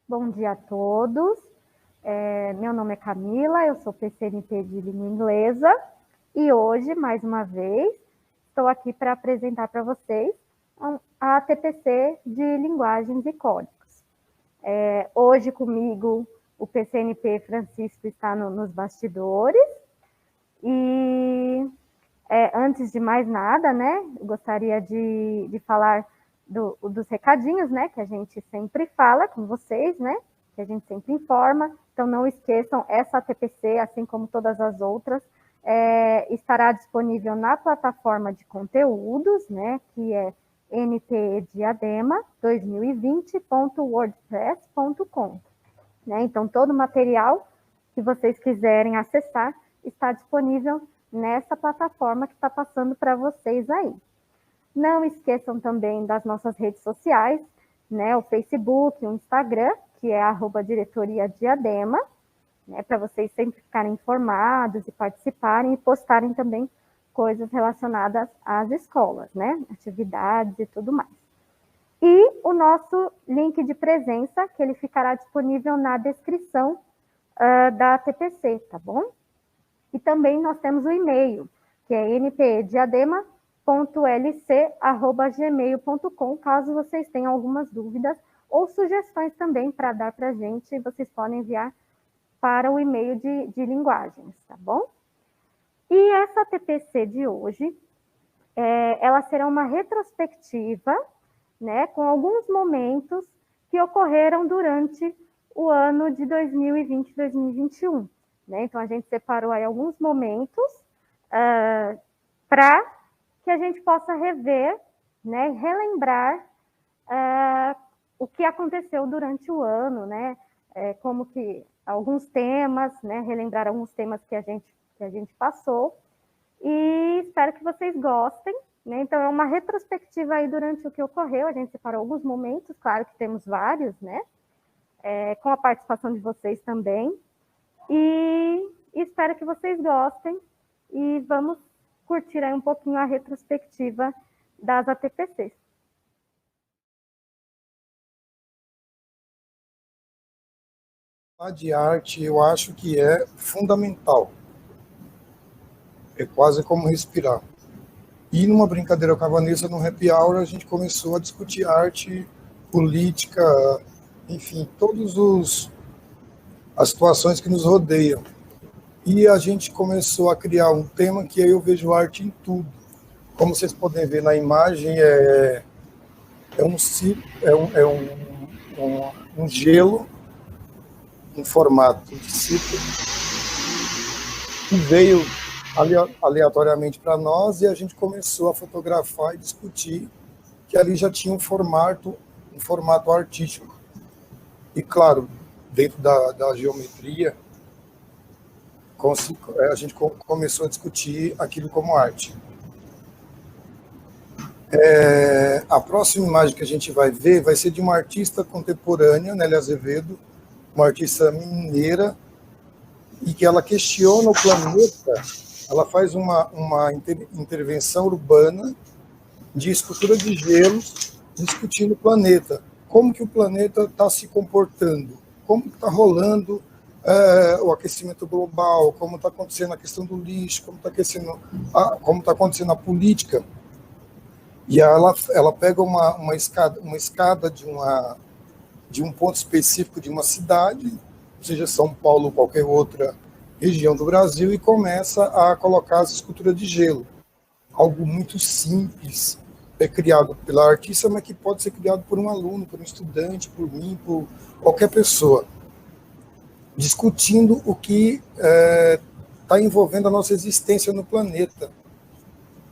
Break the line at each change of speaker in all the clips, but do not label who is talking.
Bom dia a todos. Meu nome é Camila, eu sou PCNP de língua inglesa e hoje, mais uma vez, estou aqui para apresentar para vocês a TPC de linguagens e códigos. Hoje comigo o PCNP Francisco está nos bastidores e antes de mais nada, né, eu gostaria de falar dos recadinhos, né, que a gente sempre fala com vocês, né, que a gente sempre informa. Então, não esqueçam, essa TPC, assim como todas as outras, estará disponível na plataforma de conteúdos, né, que é npediadema2020.wordpress.com. Né? Então, todo o material que vocês quiserem acessar está disponível nessa plataforma que está passando para vocês aí. Não esqueçam também das nossas redes sociais, né, o Facebook, o Instagram, que é @diretoria-diadema, né, para vocês sempre ficarem informados e participarem e postarem também coisas relacionadas às escolas, né, atividades e tudo mais. E o nosso link de presença, que ele ficará disponível na descrição da TPC, tá bom? E também nós temos o e-mail, que é npediadema.lc@gmail.com, caso vocês tenham algumas dúvidas ou sugestões também para dar para a gente, vocês podem enviar para o e-mail de linguagens, tá bom? E essa TPC de hoje, ela será uma retrospectiva, né, com alguns momentos que ocorreram durante o ano de 2020 e 2021. Né? Então, a gente separou aí alguns momentos para que a gente possa rever, né, relembrar o que aconteceu durante o ano, né? Como que alguns temas, né, relembrar alguns temas que a gente passou, e espero que vocês gostem. Né? Então, é uma retrospectiva aí durante o que ocorreu, a gente separou alguns momentos, claro que temos vários, né? Com a participação de vocês também. E espero que vocês gostem e vamos curtir aí um pouquinho a retrospectiva das ATPCs.
A de arte, eu acho que é fundamental. É quase como respirar. E numa brincadeira com a Vanessa, no Happy Hour, a gente começou a discutir arte, política, enfim, todas as situações que nos rodeiam. E a gente começou a criar um tema que aí eu vejo arte em tudo. Como vocês podem ver na imagem, é um gelo em formato de círculo que veio aleatoriamente para nós e a gente começou a fotografar e discutir que ali já tinha um formato artístico. E, claro, dentro da geometria, a gente começou a discutir aquilo como arte. A próxima imagem que a gente vai ver vai ser de uma artista contemporânea, Nélia Azevedo, uma artista mineira, e que ela questiona o planeta, ela faz uma intervenção urbana de escultura de gelo, discutindo o planeta, como que o planeta está se comportando, como está rolando o aquecimento global, como está acontecendo a questão do lixo, como está acontecendo a política. E ela pega uma escada de um ponto específico de uma cidade, seja São Paulo ou qualquer outra região do Brasil, e começa a colocar as esculturas de gelo. Algo muito simples, criado pela artista, mas que pode ser criado por um aluno, por um estudante, por mim, por qualquer pessoa, discutindo o que está envolvendo a nossa existência no planeta.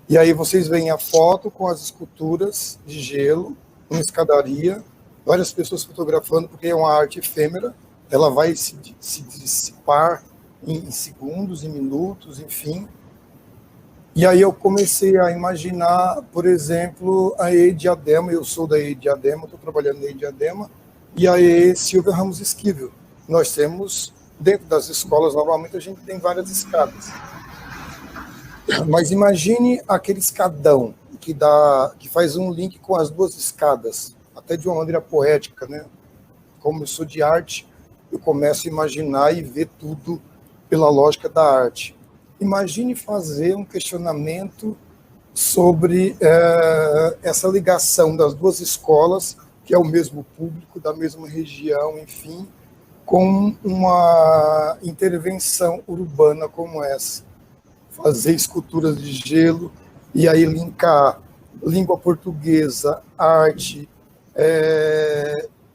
E aí vocês veem a foto com as esculturas de gelo, uma escadaria, várias pessoas fotografando, porque é uma arte efêmera, ela vai se dissipar em segundos, em minutos, enfim. E aí eu comecei a imaginar, por exemplo, a E-Diadema, eu sou da E-Diadema, estou trabalhando na E-Diadema, e a Silvia Ramos Esquivel. Nós temos, dentro das escolas, normalmente a gente tem várias escadas. Mas imagine aquele escadão que faz um link com as duas escadas, até de uma maneira poética, né? como eu sou de arte, eu começo a imaginar e ver tudo pela lógica da arte. Imagine fazer um questionamento sobre essa ligação das duas escolas, que é o mesmo público, da mesma região, enfim, com uma intervenção urbana como essa. Fazer esculturas de gelo e aí linkar língua portuguesa, arte,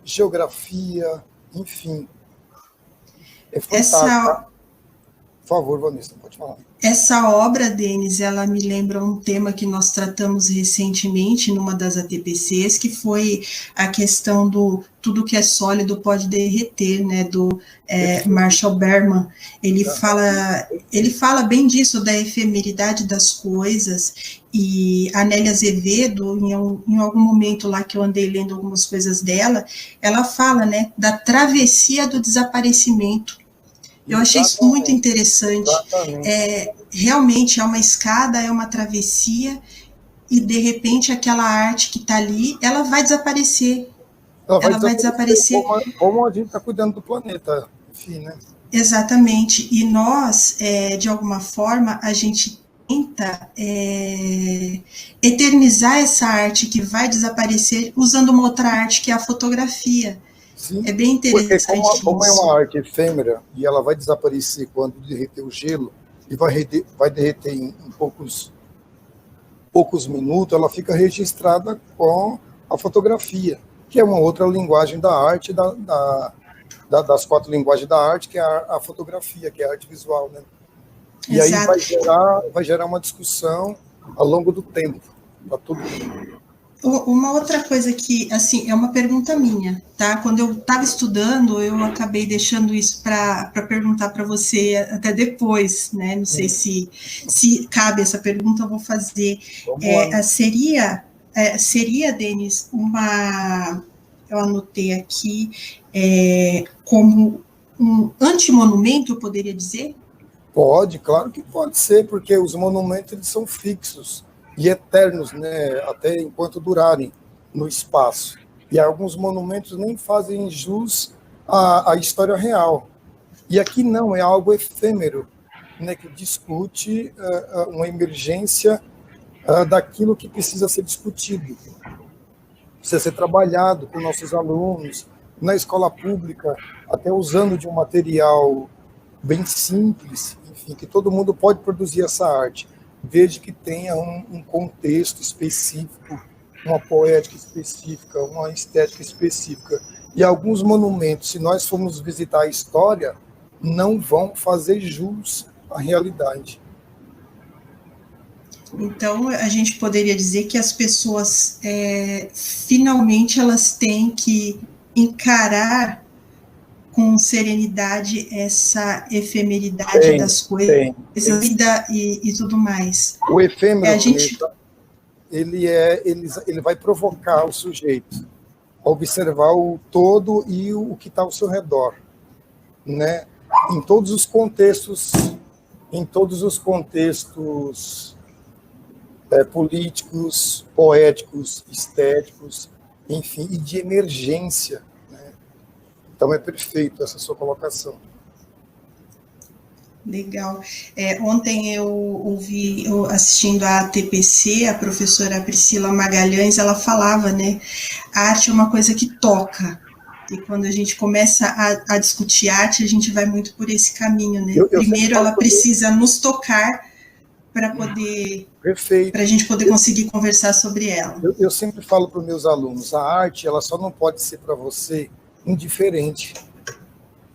geografia, enfim. É fantástico. Por favor, Vanessa, pode falar.
Essa obra, Denis, ela me lembra um tema que nós tratamos recentemente numa das ATPCs, que foi a questão do tudo que é sólido pode derreter, né, do Marshall Berman. Ele fala bem disso, da efemeridade das coisas, e a Nélia Azevedo, em algum momento lá que eu andei lendo algumas coisas dela, ela fala, né, da travessia do desaparecimento. Eu achei isso muito interessante. Realmente é uma escada, é uma travessia, e de repente aquela arte que está ali, ela vai desaparecer. Ela vai desaparecer.
Como a gente está cuidando do planeta, enfim, né?
Exatamente. E nós, de alguma forma, a gente tenta eternizar essa arte que vai desaparecer usando uma outra arte, que é a fotografia.
Sim,
é bem interessante.
Porque como é uma arte efêmera e ela vai desaparecer quando derreter o gelo e vai derreter em poucos minutos, ela fica registrada com a fotografia, que é uma outra linguagem da arte, das 4 linguagens da arte, que é a fotografia, que é a arte visual, né? E Exato. Aí vai gerar uma discussão ao longo do tempo, para todo mundo.
Uma outra coisa que, assim, é uma pergunta minha, tá? Quando eu estava estudando, eu acabei deixando isso para perguntar para você até depois, né? Não sei se cabe essa pergunta, eu vou fazer. Seria, Denis, eu anotei aqui, como um antimonumento, eu poderia dizer?
Pode, claro que pode ser, porque os monumentos eles são fixos e eternos, né, até enquanto durarem no espaço. E alguns monumentos nem fazem jus à história real. E aqui não, é algo efêmero, né, que discute uma emergência daquilo que precisa ser discutido. Precisa ser trabalhado com nossos alunos, na escola pública, até usando de um material bem simples, enfim, que todo mundo pode produzir essa arte, desde que tenha um contexto específico, uma poética específica, uma estética específica. E alguns monumentos, se nós formos visitar a história, não vão fazer jus à realidade.
Então, a gente poderia dizer que as pessoas, finalmente, elas têm que encarar com serenidade essa efemeridade das coisas, vida e tudo mais.
O efêmero, ele vai provocar o sujeito a observar o todo e o que está ao seu redor, né? Em todos os contextos políticos, poéticos, estéticos, enfim, e de emergência. Então, é perfeito essa sua colocação.
Legal. Ontem eu ouvi, assistindo a ATPC, a professora Priscila Magalhães, ela falava, né, a arte é uma coisa que toca. E quando a gente começa a discutir arte, a gente vai muito por esse caminho, né? Primeiro, ela precisa nos tocar para poder...
Perfeito.
Para a gente poder conseguir conversar sobre ela.
Eu sempre falo para os meus alunos, a arte ela só não pode ser para você indiferente,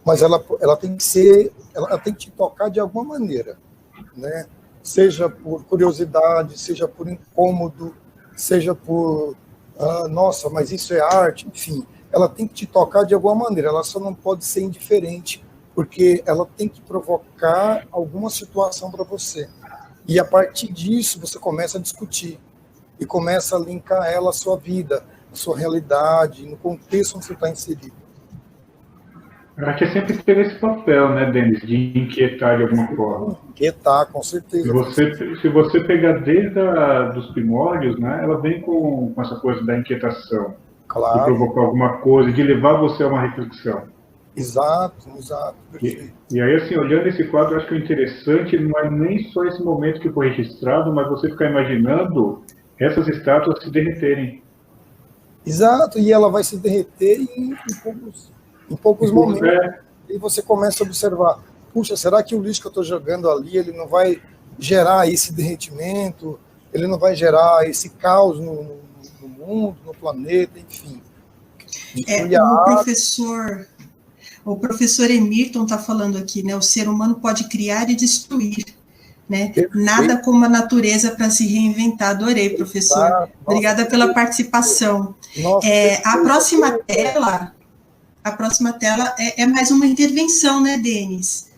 mas ela tem que ser, ela tem que te tocar de alguma maneira, né? Seja por curiosidade, seja por incômodo, seja por nossa, mas isso é arte, enfim, ela tem que te tocar de alguma maneira, ela só não pode ser indiferente, porque ela tem que provocar alguma situação para você. E a partir disso você começa a discutir e começa a linkar ela à sua vida, à sua realidade, no contexto onde você está inserido.
A arte sempre teve esse papel, né, Denis, de inquietar de alguma forma.
Inquietar, com certeza.
Se você pegar desde dos primórdios, né, ela vem com essa coisa da inquietação.
Claro.
De provocar alguma coisa, de levar você a uma reflexão.
Exato, perfeito.
E aí, assim, olhando esse quadro, eu acho que o interessante não é nem só esse momento que foi registrado, mas você ficar imaginando essas estátuas se derreterem.
Exato, e ela vai se derreter em poucos momentos. E você começa a observar, puxa, será que o lixo que eu estou jogando ali, ele não vai gerar esse derretimento, ele não vai gerar esse caos no mundo, no planeta, enfim.
O professor Emerton está falando aqui, né? O ser humano pode criar e destruir, né? Nada como a natureza para se reinventar. Adorei, professor. Obrigada pela participação. A próxima tela é mais uma intervenção, né, Denis?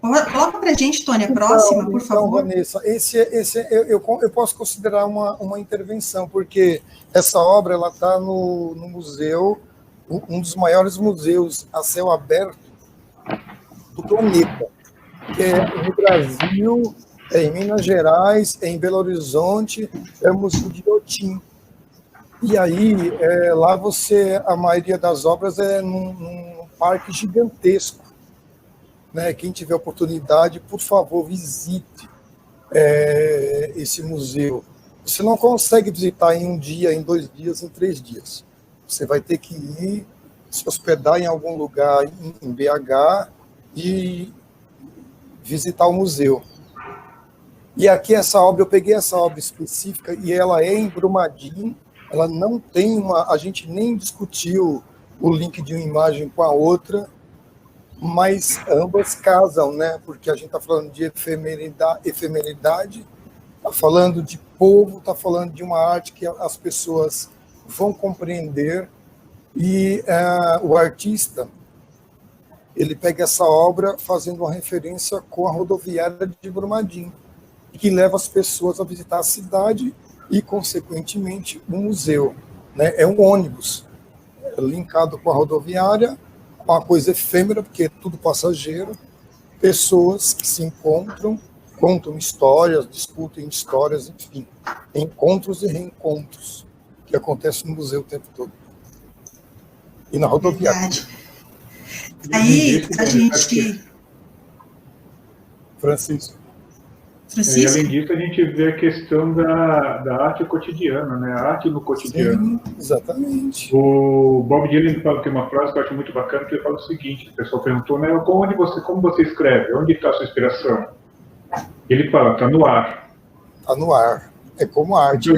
Coloca para a gente, Tônia, a próxima, por favor.
Vanessa, eu posso considerar uma intervenção, porque essa obra está no museu, um dos maiores museus a céu aberto do planeta, que é no Brasil, em Minas Gerais, em Belo Horizonte, é o Museu de Iotim. E aí, lá a maioria das obras é num parque gigantesco. Né? Quem tiver oportunidade, por favor, visite esse museu. Você não consegue visitar em um dia, em 2 dias, em 3 dias. Você vai ter que ir se hospedar em algum lugar em BH e visitar o museu. E aqui eu peguei essa obra específica e ela é em Brumadinho, ela não tem a gente nem discutiu o link de uma imagem com a outra, mas ambas casam, né? Porque a gente está falando de efemeridade, está falando de povo, está falando de uma arte que as pessoas vão compreender, e o artista, ele pega essa obra fazendo uma referência com a rodoviária de Brumadinho, que leva as pessoas a visitar a cidade e, consequentemente, o museu. Né? É um ônibus linkado com a rodoviária, uma coisa efêmera, porque é tudo passageiro, pessoas que se encontram, contam histórias, discutem histórias, enfim, encontros e reencontros que acontecem no museu o tempo todo. E na rodoviária.
Verdade. Aí a gente...
Francisco.
E além disso, a gente vê a questão da arte cotidiana, né? A arte no cotidiano.
Sim, exatamente.
O Bob Dylan fala, tem uma frase que eu acho muito bacana, que ele fala o seguinte: o pessoal perguntou, né, como você escreve? Onde está a sua inspiração? Ele fala, está no ar.
Está no ar. É como arte.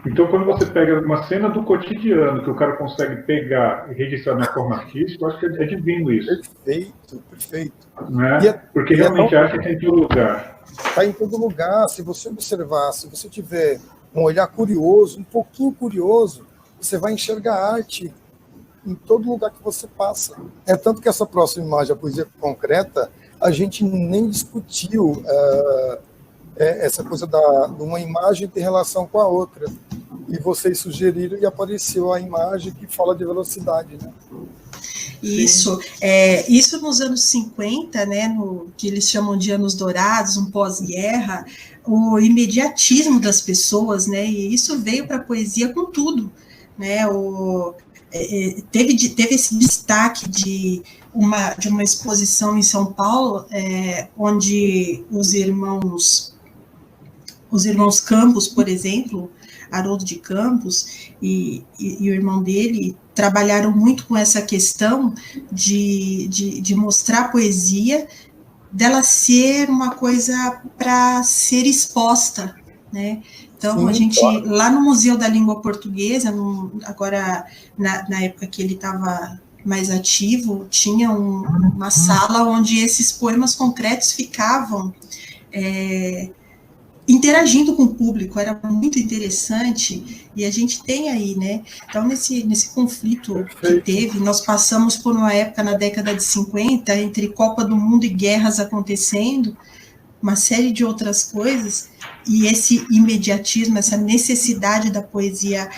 Então, quando você pega uma cena do cotidiano que o cara consegue pegar e registrar de uma forma artística, eu acho que é divino isso.
Perfeito.
Né? Porque realmente a arte está em todo lugar.
Está em todo lugar. Se você observar, se você tiver um olhar curioso, um pouquinho curioso, você vai enxergar arte em todo lugar que você passa. É tanto que essa próxima imagem, a poesia concreta, a gente nem discutiu essa coisa de uma imagem ter relação com a outra. E vocês sugeriram e apareceu a imagem que fala de velocidade, né?
Isso nos anos 50, né, que eles chamam de anos dourados, um pós-guerra, o imediatismo das pessoas, né, e isso veio para a poesia com tudo, né, teve esse destaque de uma exposição em São Paulo, onde os irmãos Campos, por exemplo, Haroldo de Campos e o irmão dele trabalharam muito com essa questão de mostrar a poesia, dela ser uma coisa para ser exposta, né? Então, sim, a gente, claro, lá no Museu da Língua Portuguesa, agora, na época que ele estava mais ativo, tinha uma sala onde esses poemas concretos ficavam interagindo com o público, era muito interessante, e a gente tem aí, né, então nesse conflito que teve, nós passamos por uma época na década de 50, entre Copa do Mundo e guerras acontecendo, uma série de outras coisas, e esse imediatismo, essa necessidade da poesia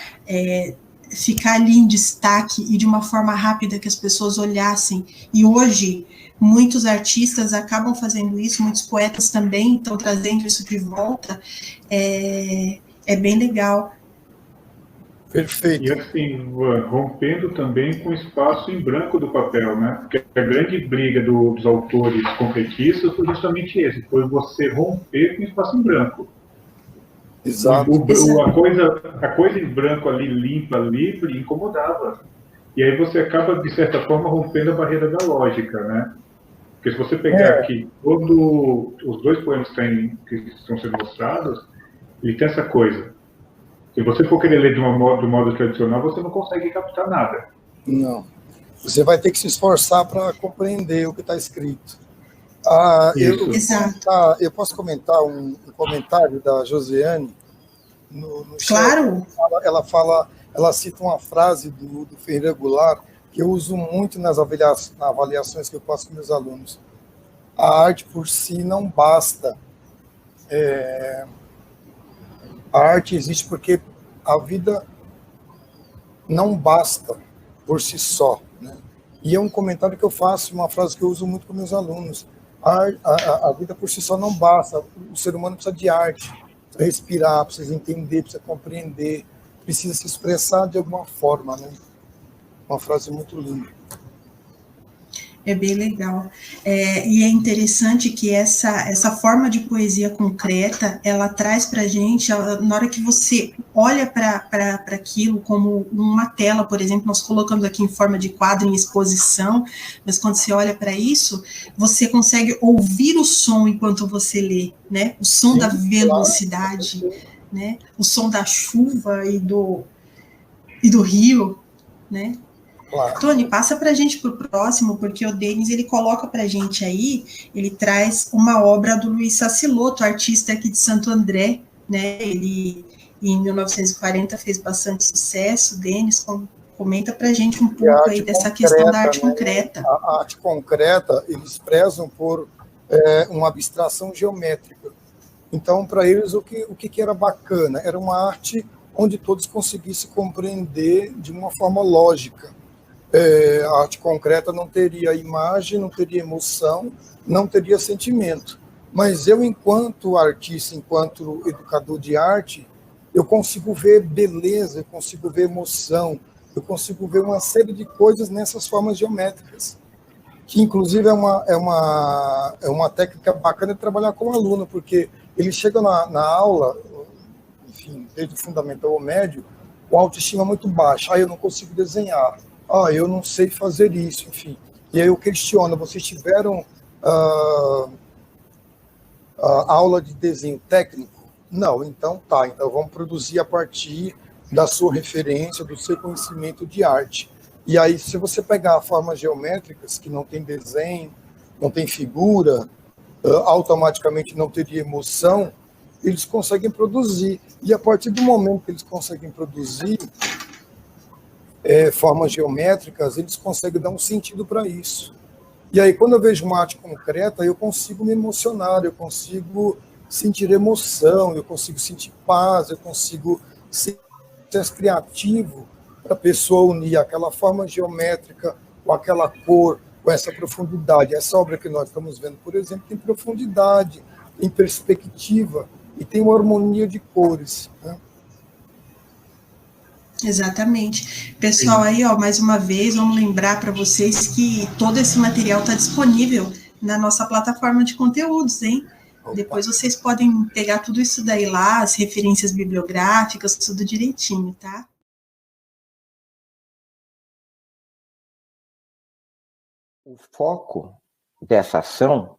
ficar ali em destaque, e de uma forma rápida que as pessoas olhassem, e hoje muitos artistas acabam fazendo isso, muitos poetas também estão trazendo isso de volta, é bem legal.
Perfeito.
E assim, rompendo também com o espaço em branco do papel, né? Porque a grande briga dos autores concretistas foi justamente esse, foi você romper com o espaço em branco.
Exato.
A coisa em branco ali, limpa, livre, incomodava. E aí você acaba, de certa forma, rompendo a barreira da lógica, né? Porque se você pegar aqui os dois poemas que estão sendo mostrados, ele tem essa coisa. Se você for querer ler do modo tradicional, você não consegue captar nada.
Não. Você vai ter que se esforçar para compreender o que está escrito. Eu posso comentar um comentário da Josiane no chat.
Claro.
Ela cita uma frase do Ferreira Goulart que eu uso muito nas avaliações que eu faço com meus alunos. A arte por si não basta. A arte existe porque a vida não basta por si só, né? E é um comentário que eu faço, uma frase que eu uso muito com meus alunos. A vida por si só não basta. O ser humano precisa de arte, precisa respirar, precisa entender, precisa compreender, precisa se expressar de alguma forma, né? Uma frase muito linda.
É bem legal. E é interessante que essa forma de poesia concreta, ela traz para a gente, na hora que você olha para aquilo como uma tela, por exemplo, nós colocamos aqui em forma de quadro em exposição, mas quando você olha para isso, você consegue ouvir o som enquanto você lê, né? O som da velocidade, claro, né? O som da chuva e do rio, né? Claro. Tony, passa para a gente para o próximo, porque o Denis, ele coloca para a gente aí, ele traz uma obra do Luiz Sassilotto, artista aqui de Santo André, né? Ele, em 1940, fez bastante sucesso. Denis, comenta para a gente um pouco aí dessa questão da arte concreta.
A arte concreta, eles prezam por uma abstração geométrica. Então, para eles, o que era bacana? Era uma arte onde todos conseguissem compreender de uma forma lógica. A arte concreta não teria imagem, não teria emoção, não teria sentimento. Mas eu, enquanto artista, enquanto educador de arte, eu consigo ver beleza, eu consigo ver emoção, eu consigo ver uma série de coisas nessas formas geométricas, que inclusive é uma técnica bacana de trabalhar com o aluno, porque ele chega na aula, enfim, desde o fundamental ao médio, com a autoestima muito baixa, eu não consigo desenhar, eu não sei fazer isso, enfim. E aí eu questiono, vocês tiveram aula de desenho técnico? Não, então tá, então vamos produzir a partir da sua referência, do seu conhecimento de arte. E aí, se você pegar formas geométricas que não tem desenho, não tem figura, automaticamente não teria emoção, eles conseguem produzir. E a partir do momento que eles conseguem produzir formas geométricas, eles conseguem dar um sentido para isso. E aí, quando eu vejo uma arte concreta, eu consigo me emocionar, eu consigo sentir emoção, eu consigo sentir paz, eu consigo ser criativo para a pessoa unir aquela forma geométrica com aquela cor, com essa profundidade. Essa obra que nós estamos vendo, por exemplo, tem profundidade, tem perspectiva e tem uma harmonia de cores, né?
Exatamente. Pessoal, aí, mais uma vez, vamos lembrar para vocês que todo esse material está disponível na nossa plataforma de conteúdos, hein? Opa. Depois vocês podem pegar tudo isso daí lá, as referências bibliográficas, tudo direitinho, tá?
O foco dessa ação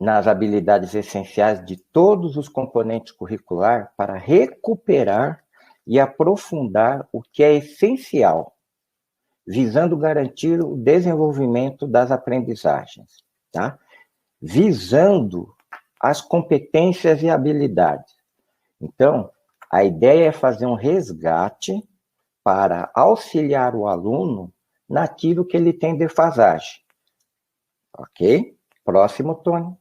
nas habilidades essenciais de todos os componentes curriculares para recuperar e aprofundar o que é essencial, visando garantir o desenvolvimento das aprendizagens, tá? Visando as competências e habilidades. Então, a ideia é fazer um resgate para auxiliar o aluno naquilo que ele tem defasagem. Ok? Próximo, Tony.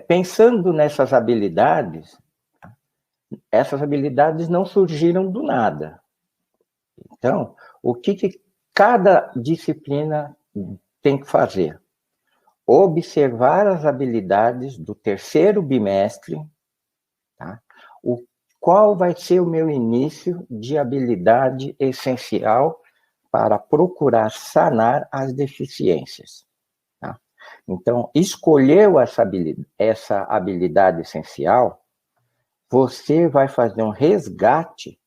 Pensando nessas habilidades, essas habilidades não surgiram do nada. Então, o que cada disciplina tem que fazer? Observar as habilidades do terceiro bimestre tá? Qual vai ser o meu início de habilidade essencial para procurar sanar as deficiências? Tá? Então, escolheu essa habilidade essencial, você vai fazer um resgate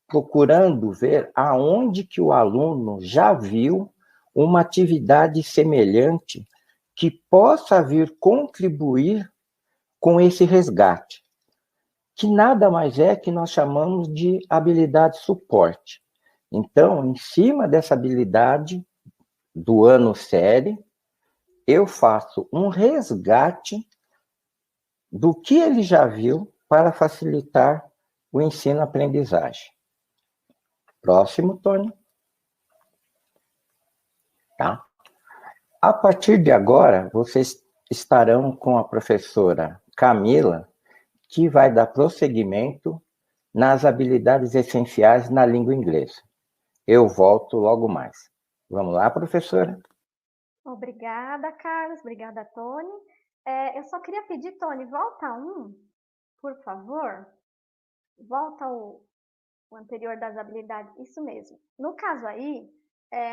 procurando ver aonde que o aluno já viu uma atividade semelhante que possa vir contribuir com esse resgate, que nada mais é que nós chamamos de habilidade suporte. Então, em cima dessa habilidade do ano série, eu faço um resgate do que ele já viu para facilitar o ensino-aprendizagem. Próximo, Tony. Tá? A partir de agora, vocês estarão com a professora Camila, que vai dar prosseguimento nas habilidades essenciais na língua inglesa. Eu volto logo mais. Vamos lá, professora?
Obrigada, Carlos. Obrigada, Tony. Eu só queria pedir, Tony, volta por favor. Volta o anterior das habilidades. Isso mesmo. No caso aí,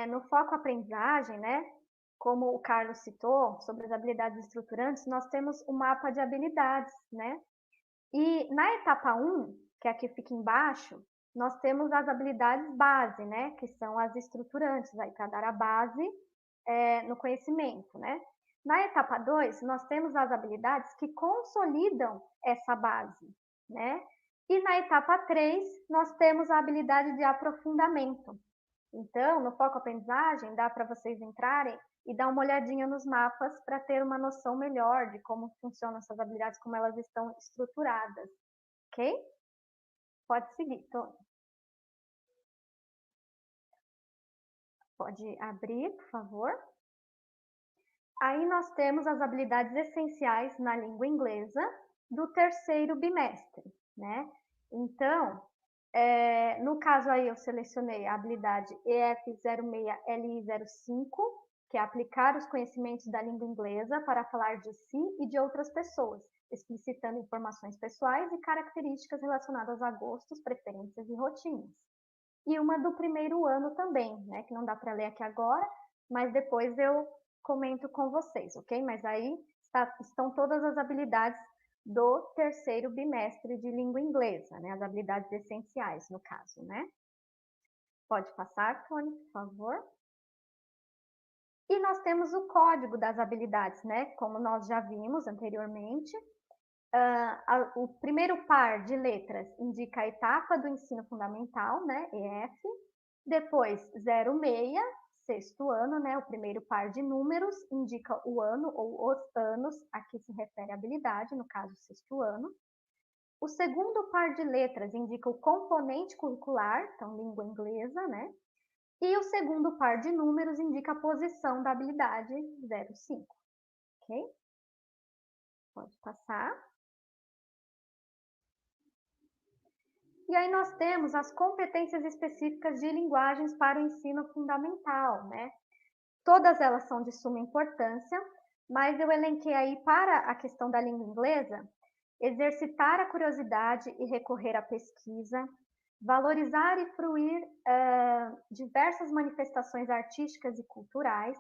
no foco aprendizagem, né? Como o Carlos citou, sobre as habilidades estruturantes, nós temos um mapa de habilidades, né? E na etapa 1, que aqui fica embaixo, nós temos as habilidades base, né? Que são as estruturantes, aí para dar a base no conhecimento, né? Na etapa 2, nós temos as habilidades que consolidam essa base, né? E na etapa 3, nós temos a habilidade de aprofundamento. Então, no foco aprendizagem, dá para vocês entrarem e dar uma olhadinha nos mapas para ter uma noção melhor de como funcionam essas habilidades, como elas estão estruturadas, ok? Pode seguir, Tony. Pode abrir, por favor. Aí nós temos as habilidades essenciais na língua inglesa do terceiro bimestre, né? Então, no caso aí eu selecionei a habilidade EF06LI05, que é aplicar os conhecimentos da língua inglesa para falar de si e de outras pessoas, explicitando informações pessoais e características relacionadas a gostos, preferências e rotinas. E uma do primeiro ano também, né? Que não dá para ler aqui agora, mas depois eu comento com vocês, ok? Mas aí estão todas as habilidades do terceiro bimestre de língua inglesa, né? As habilidades essenciais, no caso, né? Pode passar, Tony, por favor. E nós temos o código das habilidades, né? Como nós já vimos anteriormente. O primeiro par de letras indica a etapa do ensino fundamental, né? EF. Depois, 06, sexto ano, né? O primeiro par de números indica o ano ou os anos, aqui se refere à habilidade, no caso, sexto ano. O segundo par de letras indica o componente curricular, então, língua inglesa, né? E o segundo par de números indica a posição da habilidade 05, ok? Pode passar. E aí nós temos as competências específicas de linguagens para o ensino fundamental, né? Todas elas são de suma importância, mas eu elenquei aí para a questão da língua inglesa, exercitar a curiosidade e recorrer à pesquisa, valorizar e fruir diversas manifestações artísticas e culturais,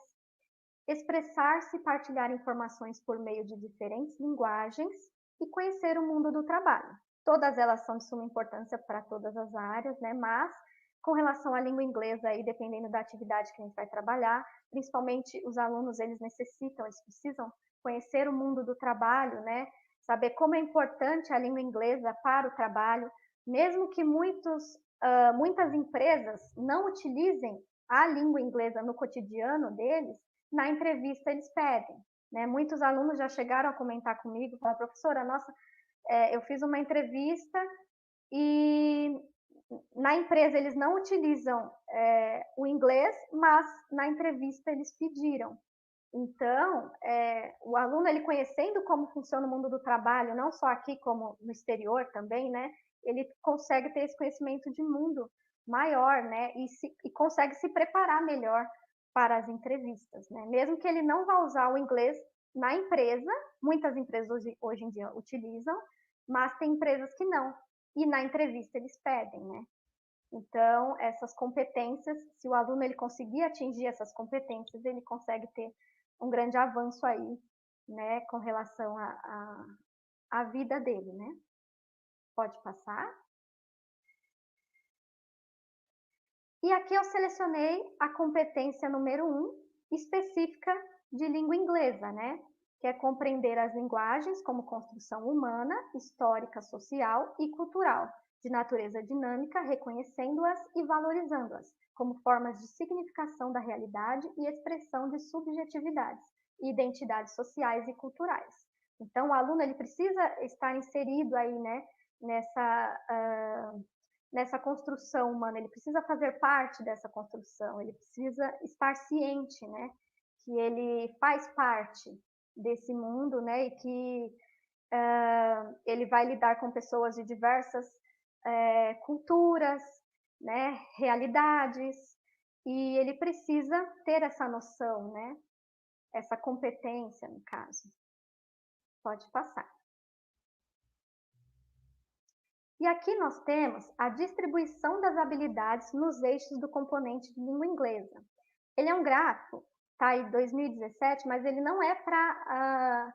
expressar-se e partilhar informações por meio de diferentes linguagens e conhecer o mundo do trabalho. Todas elas são de suma importância para todas as áreas, né? Mas com relação à língua inglesa, aí, dependendo da atividade que a gente vai trabalhar, principalmente os alunos, eles precisam conhecer o mundo do trabalho, né? Saber como é importante a língua inglesa para o trabalho, mesmo que muitas empresas não utilizem a língua inglesa no cotidiano deles, na entrevista eles pedem, né? Muitos alunos já chegaram a comentar comigo, falaram, professora, nossa, eu fiz uma entrevista e na empresa eles não utilizam o inglês, mas na entrevista eles pediram. Então, o aluno, ele conhecendo como funciona o mundo do trabalho, não só aqui, como no exterior também, né? Ele consegue ter esse conhecimento de mundo maior, né? E consegue se preparar melhor para as entrevistas, né? Mesmo que ele não vá usar o inglês na empresa, muitas empresas hoje em dia utilizam, mas tem empresas que não, e na entrevista eles pedem, né? Então, essas competências, se o aluno ele conseguir atingir essas competências, ele consegue ter um grande avanço aí, né, com relação à vida dele, né? Pode passar. E aqui eu selecionei a competência número 1, específica de língua inglesa, né? Que é compreender as linguagens como construção humana, histórica, social e cultural, de natureza dinâmica, reconhecendo-as e valorizando-as, como formas de significação da realidade e expressão de subjetividades e identidades sociais e culturais. Então, o aluno ele precisa estar inserido aí, né, nessa construção humana, ele precisa fazer parte dessa construção, ele precisa estar ciente, né, que ele faz parte desse mundo, né, e que ele vai lidar com pessoas de diversas culturas, né, realidades, e ele precisa ter essa noção, né, essa competência, no caso. Pode passar. E aqui nós temos a distribuição das habilidades nos eixos do componente de língua inglesa. Ele é um gráfico, tá aí 2017, mas ele não é para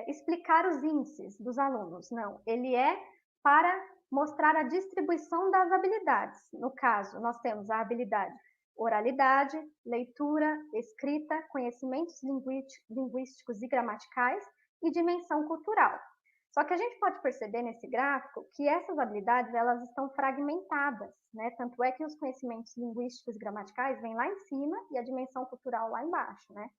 explicar os índices dos alunos, não. Ele é para mostrar a distribuição das habilidades. No caso, nós temos a habilidade oralidade, leitura, escrita, conhecimentos linguísticos e gramaticais e dimensão cultural. Só que a gente pode perceber nesse gráfico que essas habilidades elas estão fragmentadas, né? Tanto é que os conhecimentos linguísticos e gramaticais vêm lá em cima e a dimensão cultural lá embaixo, né?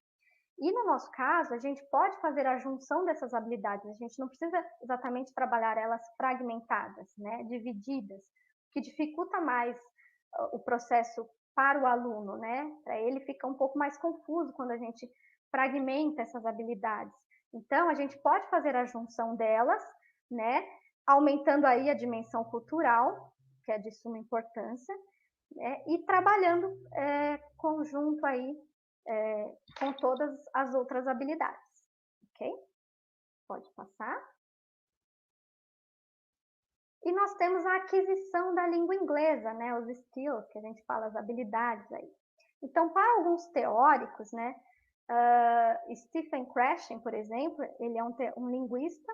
E no nosso caso, a gente pode fazer a junção dessas habilidades, a gente não precisa exatamente trabalhar elas fragmentadas, né? Divididas, o que dificulta mais o processo para o aluno, né? Para ele fica um pouco mais confuso quando a gente fragmenta essas habilidades. Então, a gente pode fazer a junção delas, né? Aumentando aí a dimensão cultural, que é de suma importância, né? E trabalhando conjunto aí com todas as outras habilidades, ok? Pode passar. E nós temos a aquisição da língua inglesa, né? Os skills, que a gente fala, as habilidades aí. Então, para alguns teóricos, né? Stephen Krashen, por exemplo, ele é um linguista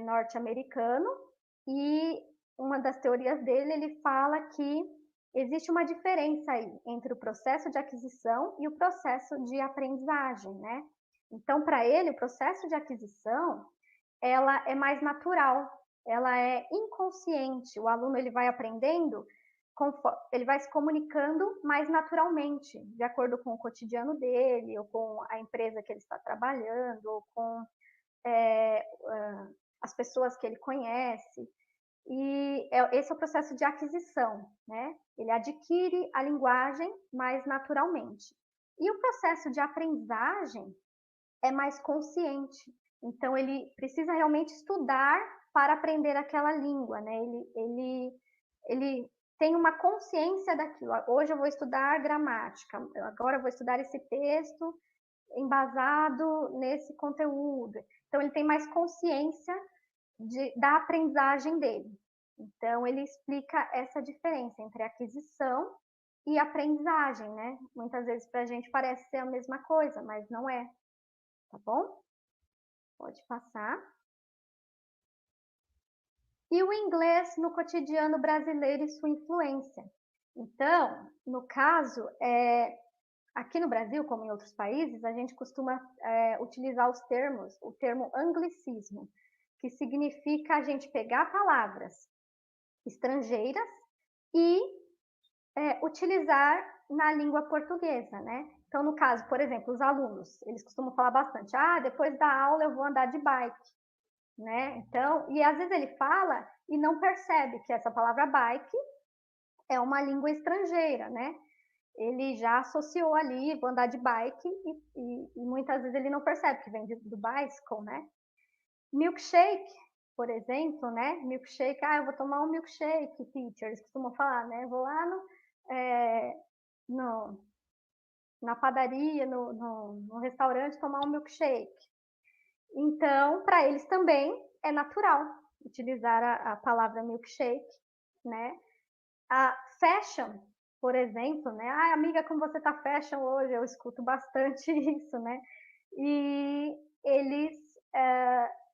norte-americano e uma das teorias dele, ele fala que existe uma diferença aí entre o processo de aquisição e o processo de aprendizagem, né? Então, para ele, o processo de aquisição, ela é mais natural, ela é inconsciente. O aluno ele vai aprendendo, ele vai se comunicando mais naturalmente, de acordo com o cotidiano dele, ou com a empresa que ele está trabalhando, ou com as pessoas que ele conhece. E esse é o processo de aquisição, né? Ele adquire a linguagem mais naturalmente. E o processo de aprendizagem é mais consciente. Então, ele precisa realmente estudar para aprender aquela língua, né? Ele tem uma consciência daquilo. Hoje eu vou estudar gramática, agora eu vou estudar esse texto embasado nesse conteúdo. Então, ele tem mais consciência da aprendizagem dele. Então, ele explica essa diferença entre aquisição e aprendizagem, né? Muitas vezes para a gente parece ser a mesma coisa, mas não é. Tá bom? Pode passar. E o inglês no cotidiano brasileiro e sua influência. Então, no caso, aqui no Brasil, como em outros países, a gente costuma utilizar o termo anglicismo, que significa a gente pegar palavras estrangeiras e utilizar na língua portuguesa, né? Então, no caso, por exemplo, os alunos, eles costumam falar bastante, depois da aula eu vou andar de bike, né? Então, e às vezes ele fala e não percebe que essa palavra bike é uma língua estrangeira, né? Ele já associou ali, vou andar de bike, e muitas vezes ele não percebe que vem do bicycle, né? Milkshake, por exemplo, né? Milkshake, eu vou tomar um milkshake, teacher, eles costumam falar, né? Vou lá na padaria, no restaurante, tomar um milkshake. Então, para eles também é natural utilizar a palavra milkshake, né? A fashion, por exemplo, né? Ah, amiga, como você tá fashion hoje? Eu escuto bastante isso, né? E eles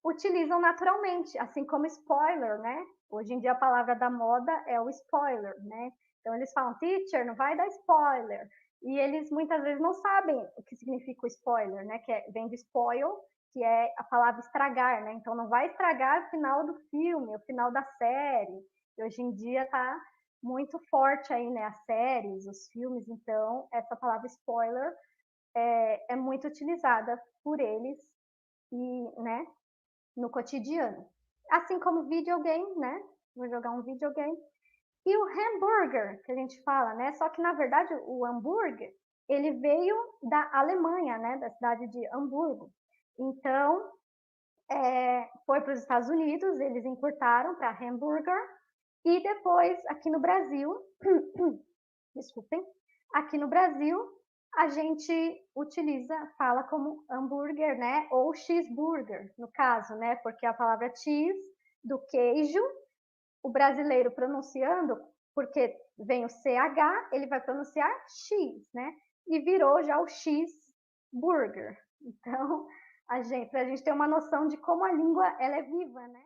utilizam naturalmente, assim como spoiler, né? Hoje em dia a palavra da moda é o spoiler, né? Então eles falam, teacher, não vai dar spoiler. E eles muitas vezes não sabem o que significa o spoiler, né? Que vem de spoil, que é a palavra estragar, né? Então não vai estragar o final do filme, o final da série. E hoje em dia tá muito forte aí, né? As séries, os filmes, então essa palavra spoiler é muito utilizada por eles e, né, no cotidiano. Assim como videogame, né? Vou jogar um videogame. E o hambúrguer, que a gente fala, né? Só que, na verdade, o hambúrguer, ele veio da Alemanha, né? Da cidade de Hamburgo. Então, foi para os Estados Unidos, eles encurtaram para hambúrguer. E depois, aqui no Brasil, desculpem, aqui no Brasil, a gente fala como hambúrguer, né? Ou cheeseburger, no caso, né? Porque a palavra cheese, do queijo, o brasileiro pronunciando, porque vem o CH, ele vai pronunciar X, né? E virou já o cheeseburger. Então, para a gente ter uma noção de como a língua ela é viva, né?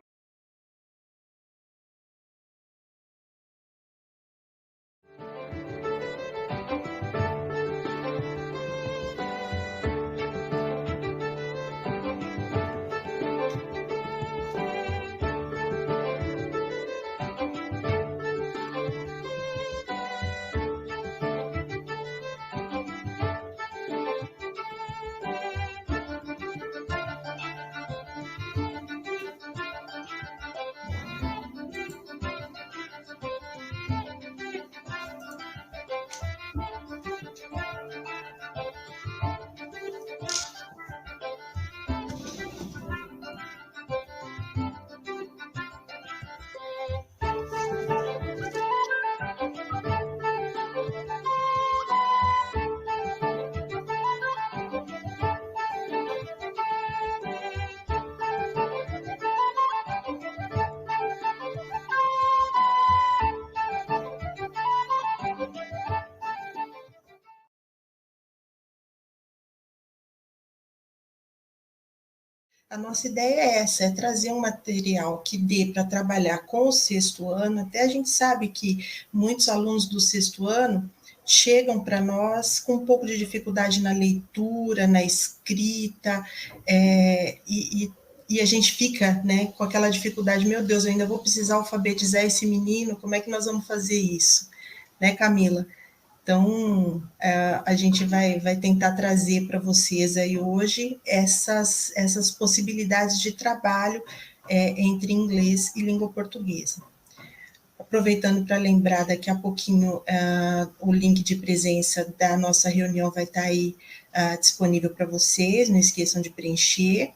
A nossa ideia é essa, é trazer um material que dê para trabalhar com o sexto ano. Até a gente sabe que muitos alunos do sexto ano chegam para nós com um pouco de dificuldade na leitura, na escrita, e a gente fica, né, com aquela dificuldade, meu Deus, eu ainda vou precisar alfabetizar esse menino, como é que nós vamos fazer isso? Né, Camila? Então, a gente vai tentar trazer para vocês aí hoje essas possibilidades de trabalho entre inglês e língua portuguesa. Aproveitando para lembrar, daqui a pouquinho o link de presença da nossa reunião vai estar aí disponível para vocês, não esqueçam de preencher.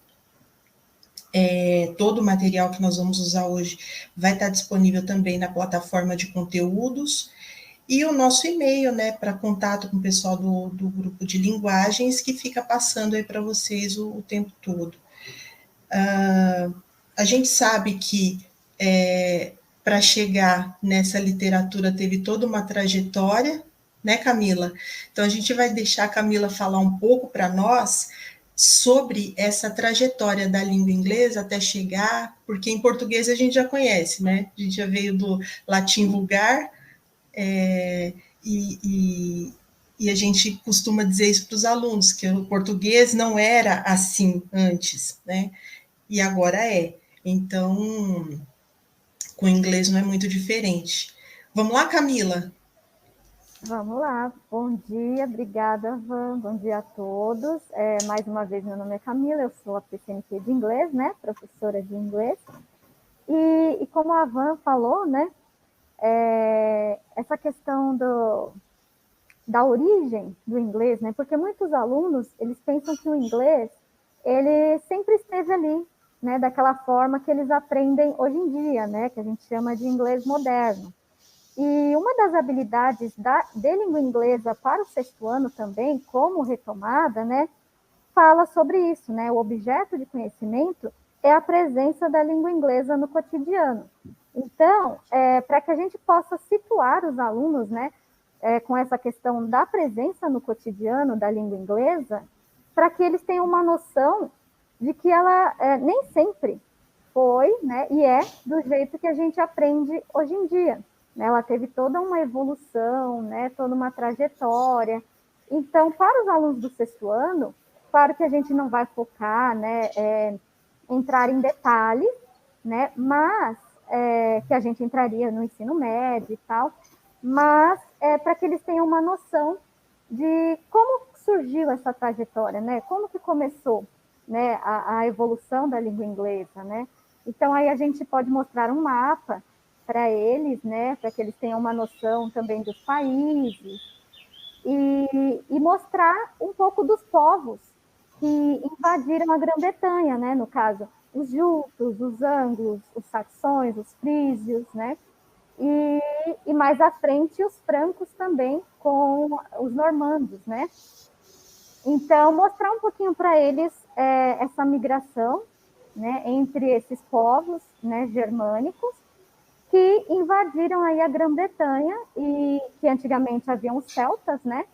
Todo o material que nós vamos usar hoje vai estar disponível também na plataforma de conteúdos. E o nosso e-mail, né, para contato com o pessoal do grupo de linguagens, que fica passando aí para vocês o tempo todo. A gente sabe que para chegar nessa literatura teve toda uma trajetória, né, Camila? Então, a gente vai deixar a Camila falar um pouco para nós sobre essa trajetória da língua inglesa até chegar, porque em português a gente já conhece, né? A gente já veio do latim vulgar, e a gente costuma dizer isso para os alunos, que o português não era assim antes, né? E agora é. Então, com o inglês não é muito diferente. Vamos lá, Camila?
Vamos lá. Bom dia, obrigada, Van. Bom dia a todos. Mais uma vez, meu nome é Camila, eu sou a PCNP de inglês, né? Professora de inglês. E como a Van falou, né? Essa questão da origem do inglês, né? Porque muitos alunos, eles pensam que o inglês, ele sempre esteve ali, né? Daquela forma que eles aprendem hoje em dia, né? Que a gente chama de inglês moderno. E uma das habilidades de língua inglesa para o sexto ano também, como retomada, né? Fala sobre isso, né? O objeto de conhecimento, é a presença da língua inglesa no cotidiano. Então, para que a gente possa situar os alunos, né, com essa questão da presença no cotidiano da língua inglesa, para que eles tenham uma noção de que ela nem sempre foi, né, e é do jeito que a gente aprende hoje em dia. Ela teve toda uma evolução, né, toda uma trajetória. Então, para os alunos do 6º ano, claro que a gente não vai focar, né, entrar em detalhes, né, mas que a gente entraria no ensino médio e tal, mas para que eles tenham uma noção de como surgiu essa trajetória, né, como que começou, né, a evolução da língua inglesa, né. Então, aí a gente pode mostrar um mapa para eles, né, para que eles tenham uma noção também dos países, e mostrar um pouco dos povos que invadiram a Grã-Bretanha, né, no caso, os jutos, os anglos, os saxões, os frísios, né, e mais à frente os francos também com os normandos, né. Então, mostrar um pouquinho para eles essa migração, né, entre esses povos, né, germânicos, que invadiram aí a Grã-Bretanha, e que antigamente haviam os celtas, né,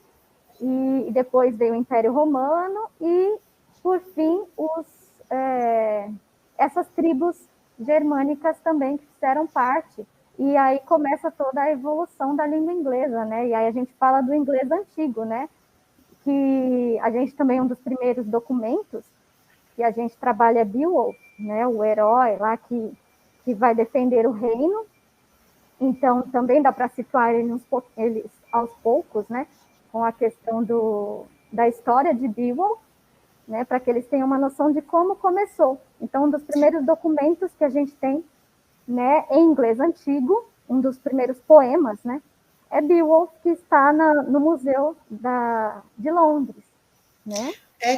e depois veio o Império Romano, e, por fim, essas tribos germânicas também que fizeram parte, e aí começa toda a evolução da língua inglesa, né, e aí a gente fala do inglês antigo, né, que a gente também, um dos primeiros documentos que a gente trabalha é Beowulf, né, o herói lá que vai defender o reino. Então, também dá para situar eles aos poucos, né, com a questão da história de Beowulf, né, para que eles tenham uma noção de como começou. Então, um dos primeiros documentos que a gente tem, né, em inglês antigo, um dos primeiros poemas, né, é Beowulf, que está no Museu de Londres, né?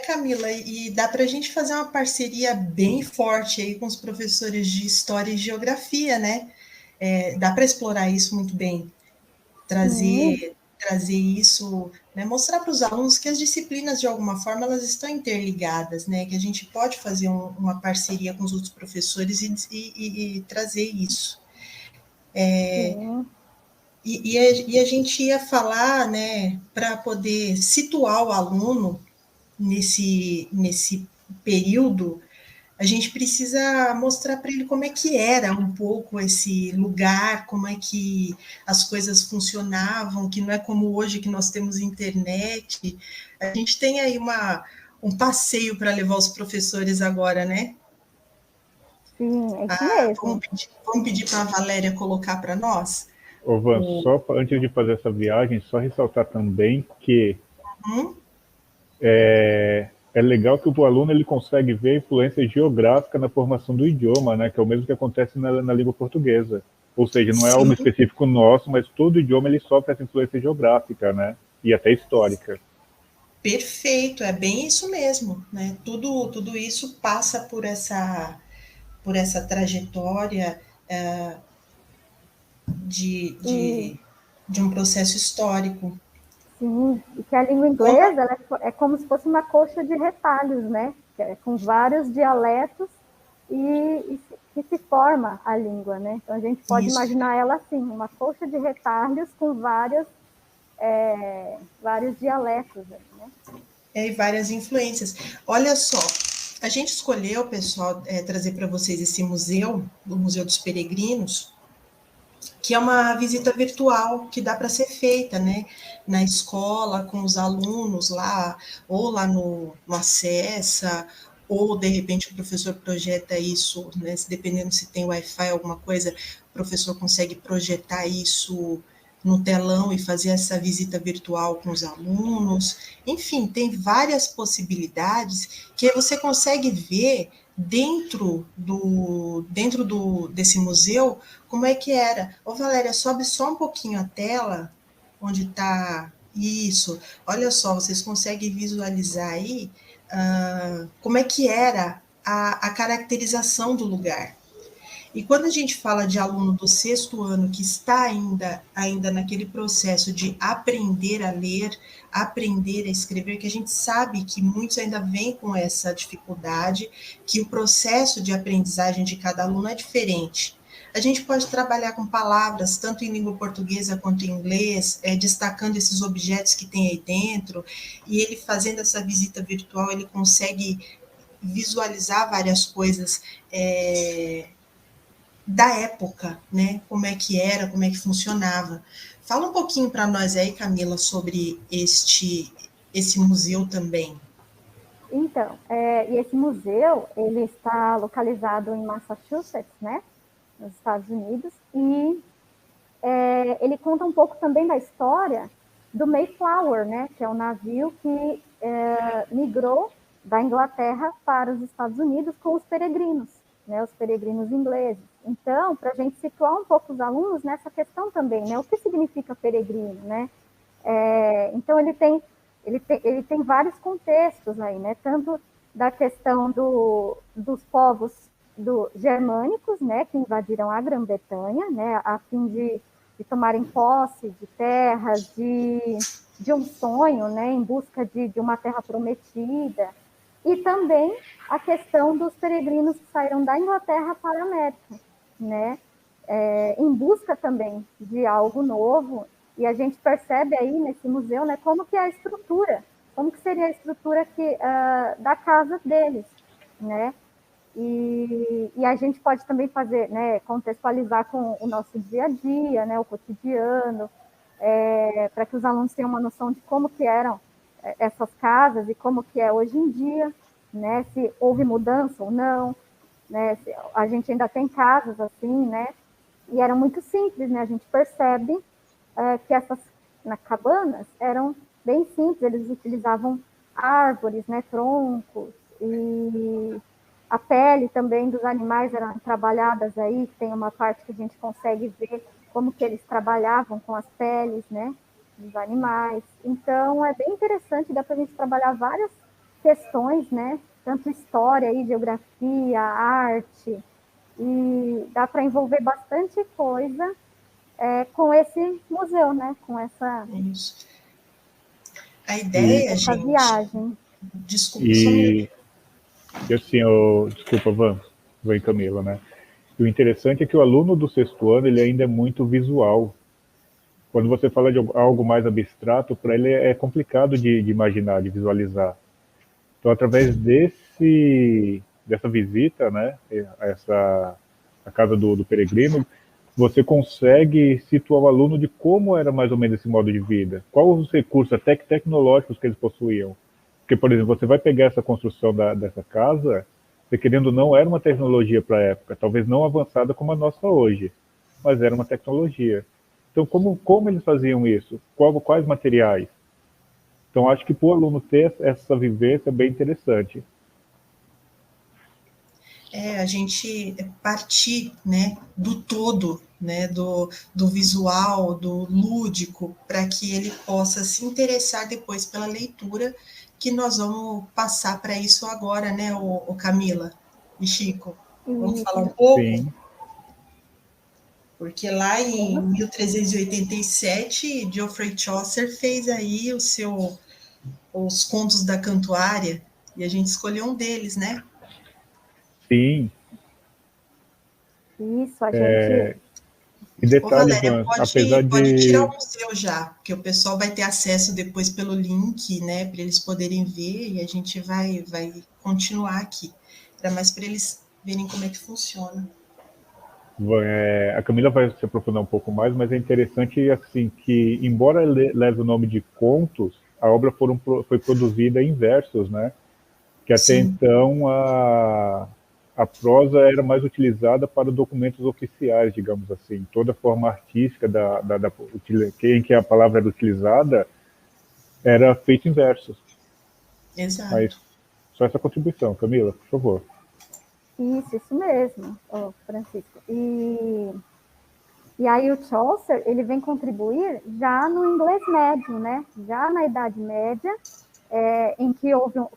Camila, e dá para a gente fazer uma parceria bem forte aí com os professores de História e Geografia, né? Dá para explorar isso muito bem, trazer isso, né? Mostrar para os alunos que as disciplinas, de alguma forma, elas estão interligadas, né? Que a gente pode fazer uma parceria com os outros professores e trazer isso. E a gente ia falar, né, para poder situar o aluno nesse período, a gente precisa mostrar para ele como é que era um pouco esse lugar, como é que as coisas funcionavam, que não é como hoje que nós temos internet. A gente tem aí um passeio para levar os professores agora, né?
Sim, é isso mesmo.
Vamos pedir para a Valéria colocar para nós?
Ô, Van, só antes de fazer essa viagem, só ressaltar também que é legal que o aluno ele consegue ver a influência geográfica na formação do idioma, né, que é o mesmo que acontece na língua portuguesa. Ou seja, não é algo específico nosso, mas todo idioma ele sofre essa influência geográfica, né, e até histórica.
Perfeito, é bem isso mesmo, né? Tudo isso passa por essa trajetória de um processo histórico.
Sim, e que a língua inglesa ela é como se fosse uma coxa de retalhos, né? Com vários dialetos e que se forma a língua, né? Então a gente pode imaginar ela assim, uma coxa de retalhos com vários dialetos, né?
E várias influências. Olha só, a gente escolheu, pessoal, trazer para vocês esse museu, o Museu dos Peregrinos, que é uma visita virtual que dá para ser feita, né, na escola, com os alunos lá, ou lá no Acessa, ou, de repente, o professor projeta isso, né, dependendo se tem Wi-Fi, alguma coisa, o professor consegue projetar isso no telão e fazer essa visita virtual com os alunos. Enfim, tem várias possibilidades que você consegue ver dentro desse museu como é que era. Ô, Valéria, sobe só um pouquinho a tela, onde está isso. Olha só, vocês conseguem visualizar aí como é que era a caracterização do lugar. E quando a gente fala de aluno do 6º ano que está ainda naquele processo de aprender a ler, aprender a escrever, que a gente sabe que muitos ainda vêm com essa dificuldade, que o processo de aprendizagem de cada aluno é diferente. A gente pode trabalhar com palavras, tanto em língua portuguesa quanto em inglês, destacando esses objetos que tem aí dentro, e ele fazendo essa visita virtual, ele consegue visualizar várias coisas da época, né? Como é que era, como é que funcionava. Fala um pouquinho para nós aí, Camila, sobre esse museu também.
Então, e esse museu, ele está localizado em Massachusetts, né, nos Estados Unidos, e ele conta um pouco também da história do Mayflower, né, que é o navio que migrou da Inglaterra para os Estados Unidos com os peregrinos, né, os peregrinos ingleses. Então, para a gente situar um pouco os alunos nessa questão também, né, o que significa peregrino, né? Então, ele tem vários contextos aí, né? Tanto da questão dos povos germânicos, né, que invadiram a Grã-Bretanha, né, a fim de tomarem posse de terras, de um sonho, né, em busca de uma terra prometida, e também a questão dos peregrinos que saíram da Inglaterra para a América, né, em busca também de algo novo. E a gente percebe aí nesse museu, né, como que é a estrutura, como que seria a estrutura da casa deles, né? E a gente pode também fazer, né, contextualizar com o nosso dia a dia, né, o cotidiano, para que os alunos tenham uma noção de como que eram essas casas e como que é hoje em dia, né, se houve mudança ou não, né, a gente ainda tem casas assim, né, e eram muito simples, né, a gente percebe que essas cabanas eram bem simples, eles utilizavam árvores, né, troncos, e a pele também dos animais eram trabalhadas aí, tem uma parte que a gente consegue ver como que eles trabalhavam com as peles, né, dos animais. Então, é bem interessante, dá para a gente trabalhar várias questões, né, tanto história e geografia, arte, e dá para envolver bastante coisa com esse museu, né? Com essa,
Isso. A ideia,
essa
gente...
viagem.
Desculpa,
e assim, desculpa, Van e Camila, né? E o interessante é que o aluno do 6º ano, ele ainda é muito visual. Quando você fala de algo mais abstrato, para ele é complicado de imaginar, de visualizar. Então, através dessa visita, né, a casa do peregrino, você consegue situar o aluno de como era mais ou menos esse modo de vida, quais os recursos até tecnológicos que eles possuíam. Porque, por exemplo, você vai pegar essa construção dessa casa, você querendo ou não, era uma tecnologia para a época, talvez não avançada como a nossa hoje, mas era uma tecnologia. Então, como eles faziam isso? Quais materiais? Então, acho que para o aluno ter essa vivência é bem interessante.
A gente partir, né, do todo, né, do visual, do lúdico, para que ele possa se interessar depois pela leitura, que nós vamos passar para isso agora, né, o Camila e Chico. Vamos falar um pouco?
Sim.
Porque lá em 1387, Geoffrey Chaucer fez aí os contos da Cantuária, e a gente escolheu um deles, né?
Sim.
Isso, a gente...
E detalhe,
Valéria,
Van, apesar
pode tirar
de...
o museu já, porque o pessoal vai ter acesso depois pelo link, né, para eles poderem ver, e a gente vai continuar aqui. Era mais para eles verem como é que funciona.
A Camila vai se aprofundar um pouco mais, mas é interessante assim que, embora leve o nome de contos, a obra foi produzida em versos, né? Que até
Sim.
então a prosa era mais utilizada para documentos oficiais, digamos assim. Toda a forma artística em que a palavra era utilizada era feita em versos.
Exato.
Mas só essa contribuição, Camila, por favor.
Isso mesmo, Francisco. E aí o Chaucer, ele vem contribuir já no inglês médio, né? Já na Idade Média, em que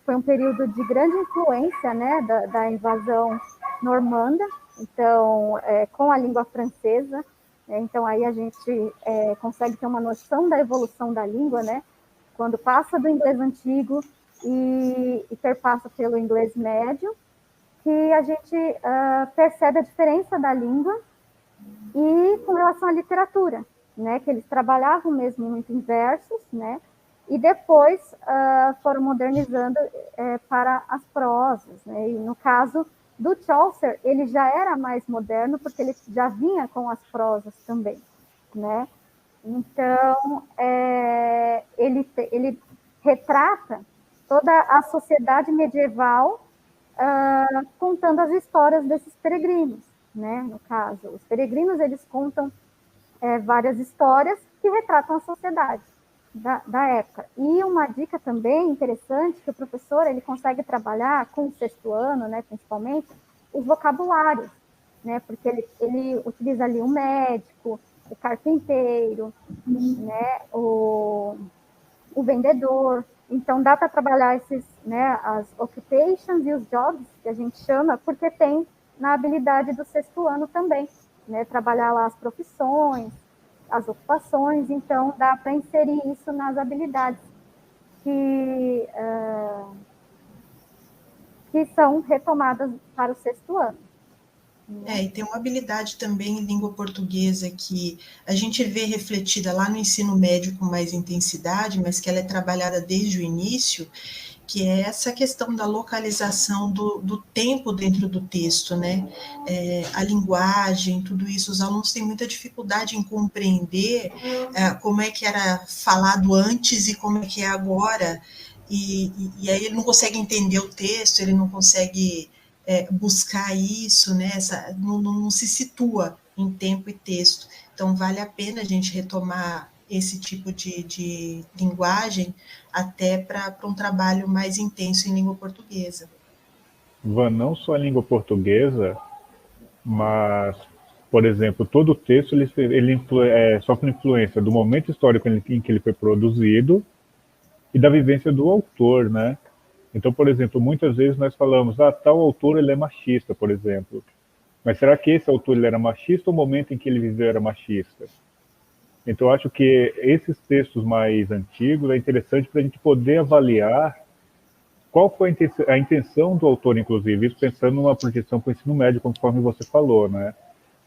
foi um período de grande influência, né, da invasão normanda, Então, com a língua francesa, então aí a gente consegue ter uma noção da evolução da língua, né? Quando passa do inglês antigo e perpassa pelo inglês médio, que a gente percebe a diferença da língua e com relação à literatura, né? Que eles trabalhavam mesmo muito em versos, né? E depois foram modernizando para as prosas, né? E no caso do Chaucer, ele já era mais moderno, porque ele já vinha com as prosas também, né? Então, ele retrata toda a sociedade medieval contando as histórias desses peregrinos, né? No caso, os peregrinos, eles contam várias histórias que retratam a sociedade da época. E uma dica também interessante, que o professor ele consegue trabalhar com o sexto ano, né, principalmente, os vocabulários, né, porque ele utiliza ali o médico, o carpinteiro, né, o vendedor. Então, dá para trabalhar esses, né, as occupations e os jobs, que a gente chama, porque tem na habilidade do sexto ano também, né, trabalhar lá as profissões, as ocupações, então dá para inserir isso nas habilidades que são retomadas para o sexto ano.
E tem uma habilidade também em língua portuguesa que a gente vê refletida lá no ensino médio com mais intensidade, mas que ela é trabalhada desde o início, que é essa questão da localização do tempo dentro do texto, né? A linguagem, tudo isso, os alunos têm muita dificuldade em compreender como é que era falado antes e como é que é agora, e aí ele não consegue entender o texto, ele não consegue buscar isso, né? Não se situa em tempo e texto. Então, vale a pena a gente retomar esse tipo de linguagem até para um trabalho mais intenso em língua portuguesa.
Van, não só a língua portuguesa, mas, por exemplo, todo o texto sofre influência do momento histórico em que ele foi produzido e da vivência do autor, né? Então, por exemplo, muitas vezes nós falamos, tal autor ele é machista, por exemplo. Mas será que esse autor ele era machista ou o momento em que ele viveu era machista? Então, eu acho que esses textos mais antigos é interessante para a gente poder avaliar qual foi a intenção do autor, inclusive, isso pensando numa projeção para o ensino médio, conforme você falou, né?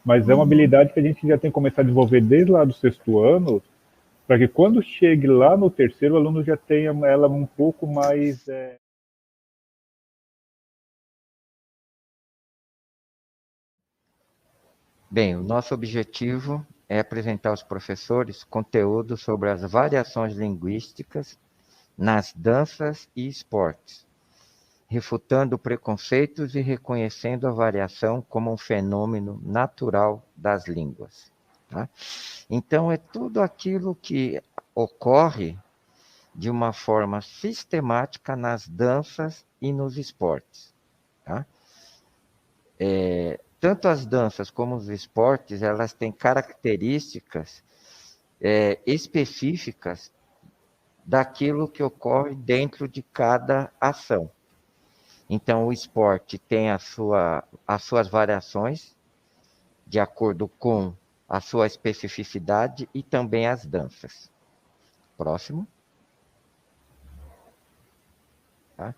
Mas é uma habilidade que a gente já tem que começar a desenvolver desde lá do sexto ano, para que quando chegue lá no terceiro, o aluno já tenha ela um pouco mais...
Bem, o nosso objetivo é apresentar aos professores conteúdo sobre as variações linguísticas nas danças e esportes, refutando preconceitos e reconhecendo a variação como um fenômeno natural das línguas. Tá? Então, é tudo aquilo que ocorre de uma forma sistemática nas danças e nos esportes. Tá? Tanto as danças como os esportes, elas têm características específicas daquilo que ocorre dentro de cada ação. Então, o esporte tem as suas variações, de acordo com a sua especificidade, e também as danças. Próximo. Tá?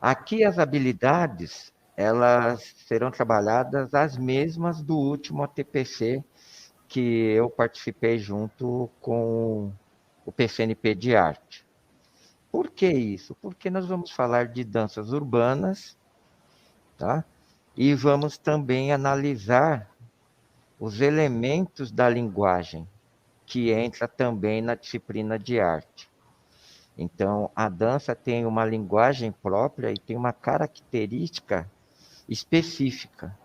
Aqui as habilidades, elas serão trabalhadas as mesmas do último ATPC que eu participei junto com o PCNP de arte. Por que isso? Porque nós vamos falar de danças urbanas, tá? E vamos também analisar os elementos da linguagem, que entra também na disciplina de arte. Então, a dança tem uma linguagem própria e tem uma característica específica.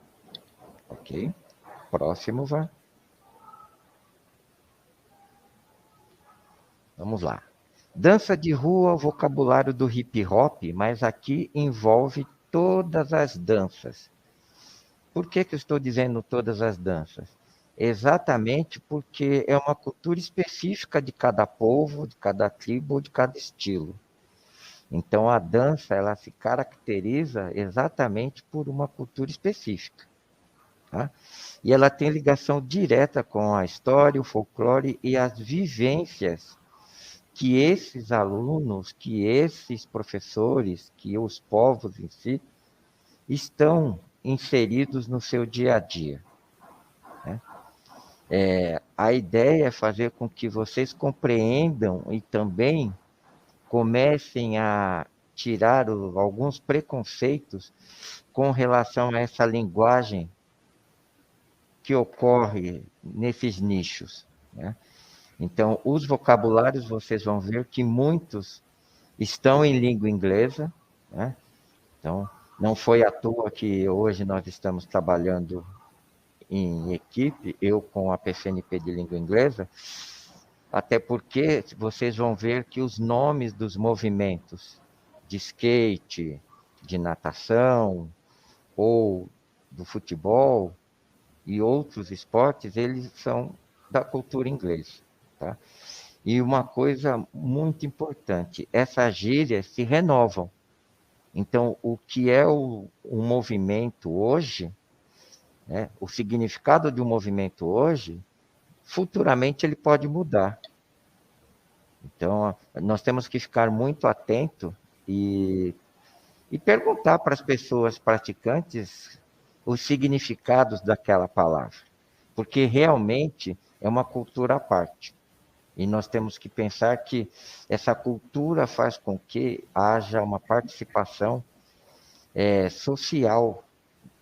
Ok? Próximo, Van. Vamos lá. Dança de rua, o vocabulário do hip hop, mas aqui envolve todas as danças. Por que eu estou dizendo todas as danças? Exatamente porque é uma cultura específica de cada povo, de cada tribo, de cada estilo. Então, a dança, ela se caracteriza exatamente por uma cultura específica. tá? E ela tem ligação direta com a história, o folclore e as vivências que esses alunos, que esses professores, que os povos em si, estão inseridos no seu dia a dia, né? A ideia é fazer com que vocês compreendam e também comecem a tirar alguns preconceitos com relação a essa linguagem que ocorre nesses nichos, né? Então, os vocabulários, vocês vão ver que muitos estão em língua inglesa, né? Então, não foi à toa que hoje nós estamos trabalhando em equipe, eu com a PCNP de língua inglesa, até porque vocês vão ver que os nomes dos movimentos de skate, de natação ou do futebol e outros esportes, eles são da cultura inglesa, tá? E uma coisa muito importante, essas gírias se renovam. Então, o que é o movimento hoje, né, o significado de um movimento hoje, futuramente ele pode mudar. Então, nós temos que ficar muito atento e perguntar para as pessoas praticantes os significados daquela palavra, porque realmente é uma cultura à parte. E nós temos que pensar que essa cultura faz com que haja uma participação social,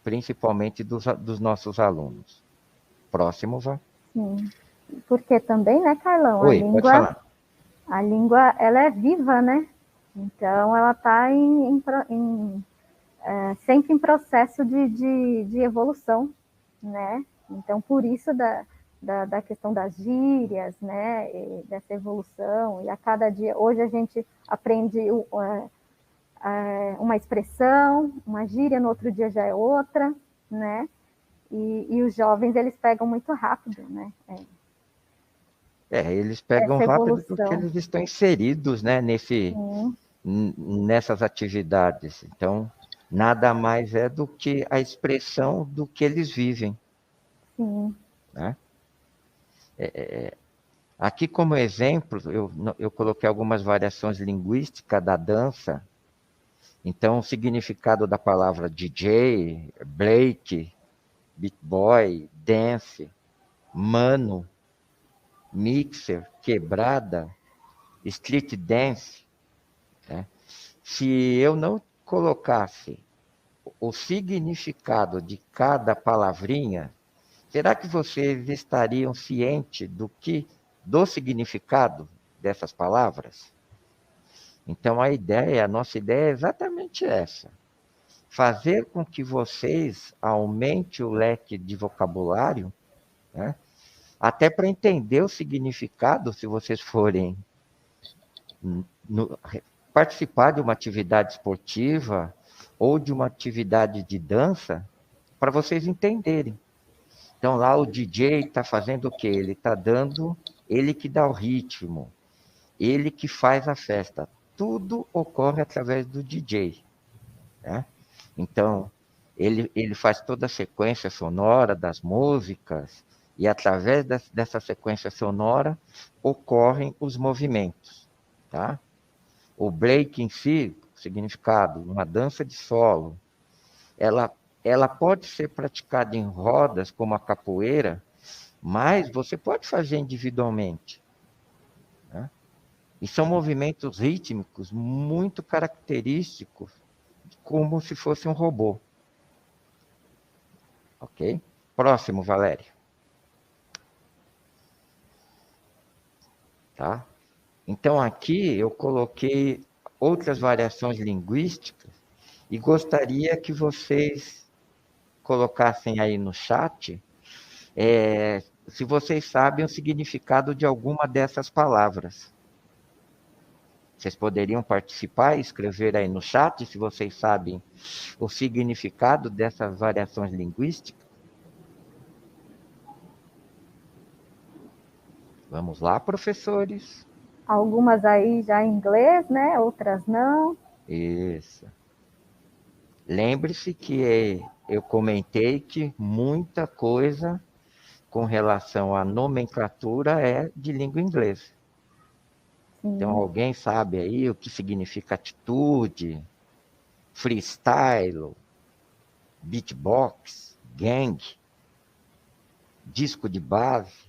principalmente dos nossos alunos. Próximo, Vá.
Sim. Porque também, né, Carlão,
Oi, pode falar.
A língua, ela é viva, né? Então, ela está sempre em processo de evolução, né? Então, por isso da questão das gírias, né? E dessa evolução, e a cada dia, hoje a gente aprende uma expressão, uma gíria, no outro dia já é outra, né? E os jovens, eles pegam muito rápido, né?
Eles pegam rápido porque eles estão inseridos, né, nessas atividades. Então, nada mais é do que a expressão do que eles vivem.
Sim.
Né? Aqui, como exemplo, eu coloquei algumas variações linguísticas da dança. Então, o significado da palavra DJ, break, beat boy, dance, mano, mixer, quebrada, street dance, né? Se eu não colocasse o significado de cada palavrinha, será que vocês estariam cientes do significado dessas palavras? Então a nossa ideia é exatamente essa: fazer com que vocês aumentem o leque de vocabulário, né? Até para entender o significado, se vocês forem participar de uma atividade esportiva ou de uma atividade de dança, para vocês entenderem. Então lá o DJ está fazendo o quê? Ele que dá o ritmo, ele que faz a festa. Tudo ocorre através do DJ, né? Então, ele faz toda a sequência sonora das músicas, e através dessa sequência sonora ocorrem os movimentos, tá? O break em si, significado, uma dança de solo, ela pode ser praticada em rodas, como a capoeira, mas você pode fazer individualmente, né? E são movimentos rítmicos muito característicos, como se fosse um robô. Ok? Próximo, Valério. Tá? Então, aqui eu coloquei outras variações linguísticas e gostaria que vocês colocassem aí no chat se vocês sabem o significado de alguma dessas palavras. Vocês poderiam participar e escrever aí no chat se vocês sabem o significado dessas variações linguísticas. Vamos lá, professores.
Algumas aí já em inglês, né? Outras não.
Isso. Lembre-se que eu comentei que muita coisa com relação à nomenclatura é de língua inglesa.
Sim.
Então, alguém sabe aí o que significa atitude, freestyle, beatbox, gang, disco de base?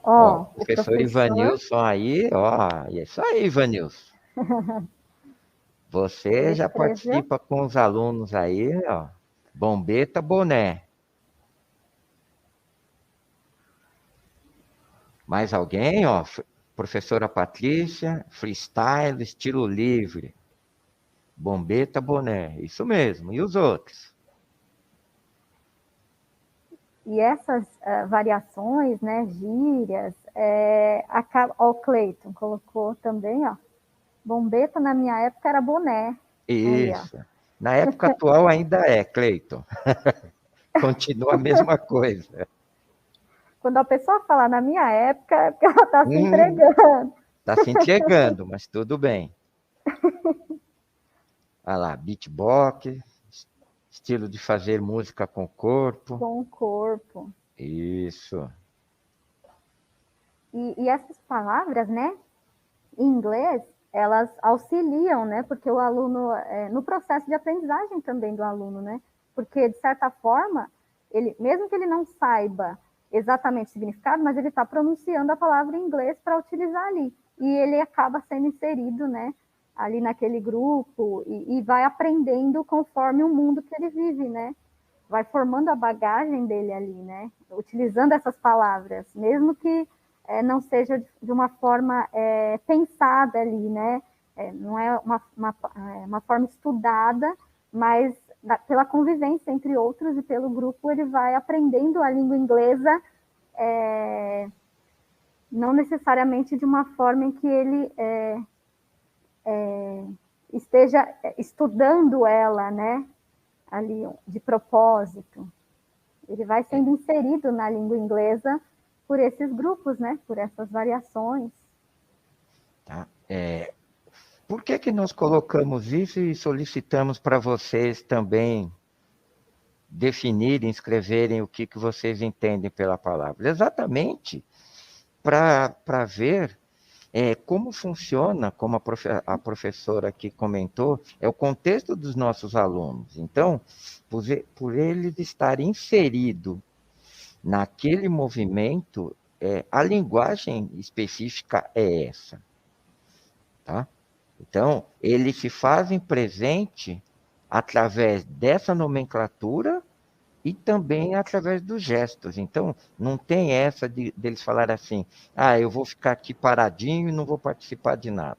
Ó,
O
o
professor Ivanilson aí, é isso aí, Ivanilson. Você
ele
já
escreveu.
participa com os alunos aí, ó. Bombeta, boné. Mais alguém, ó? Professora Patrícia, freestyle, estilo livre. Bombeta, boné. Isso mesmo. E os outros?
E essas variações, né, gírias, ó, o Cleiton colocou também, ó, bombeta na minha época era boné. Aí, ó.
Isso. Na época atual ainda é, Cleiton. Continua a mesma coisa.
Quando a pessoa fala na minha época, é porque ela está se entregando.
Está se entregando, mas tudo bem. Olha lá, beatbox, estilo de fazer música com o corpo.
Com o corpo.
Isso.
E essas palavras, né, em inglês, elas auxiliam, né, porque o aluno, no processo de aprendizagem também do aluno, né, porque, de certa forma, ele, mesmo que ele não saiba exatamente o significado, mas ele está pronunciando a palavra em inglês para utilizar ali, e ele acaba sendo inserido, né, ali naquele grupo, e vai aprendendo conforme o mundo que ele vive, né, vai formando a bagagem dele ali, né, utilizando essas palavras, mesmo que não seja de uma forma pensada ali, né? Não é uma forma estudada, mas pela convivência entre outros e pelo grupo, ele vai aprendendo a língua inglesa, não necessariamente de uma forma em que ele esteja estudando ela, né? Ali, de propósito. Ele vai sendo inserido na língua inglesa por esses grupos, né? Por essas variações.
Tá. Por que nós colocamos isso e solicitamos para vocês também definirem, escreverem o que vocês entendem pela palavra? Exatamente para ver como funciona, como a professora aqui comentou, é o contexto dos nossos alunos. Então, por eles estarem inseridos naquele movimento, a linguagem específica é essa. Tá? Então, eles se fazem presente através dessa nomenclatura e também através dos gestos. Então, não tem essa deles falar assim, eu vou ficar aqui paradinho e não vou participar de nada.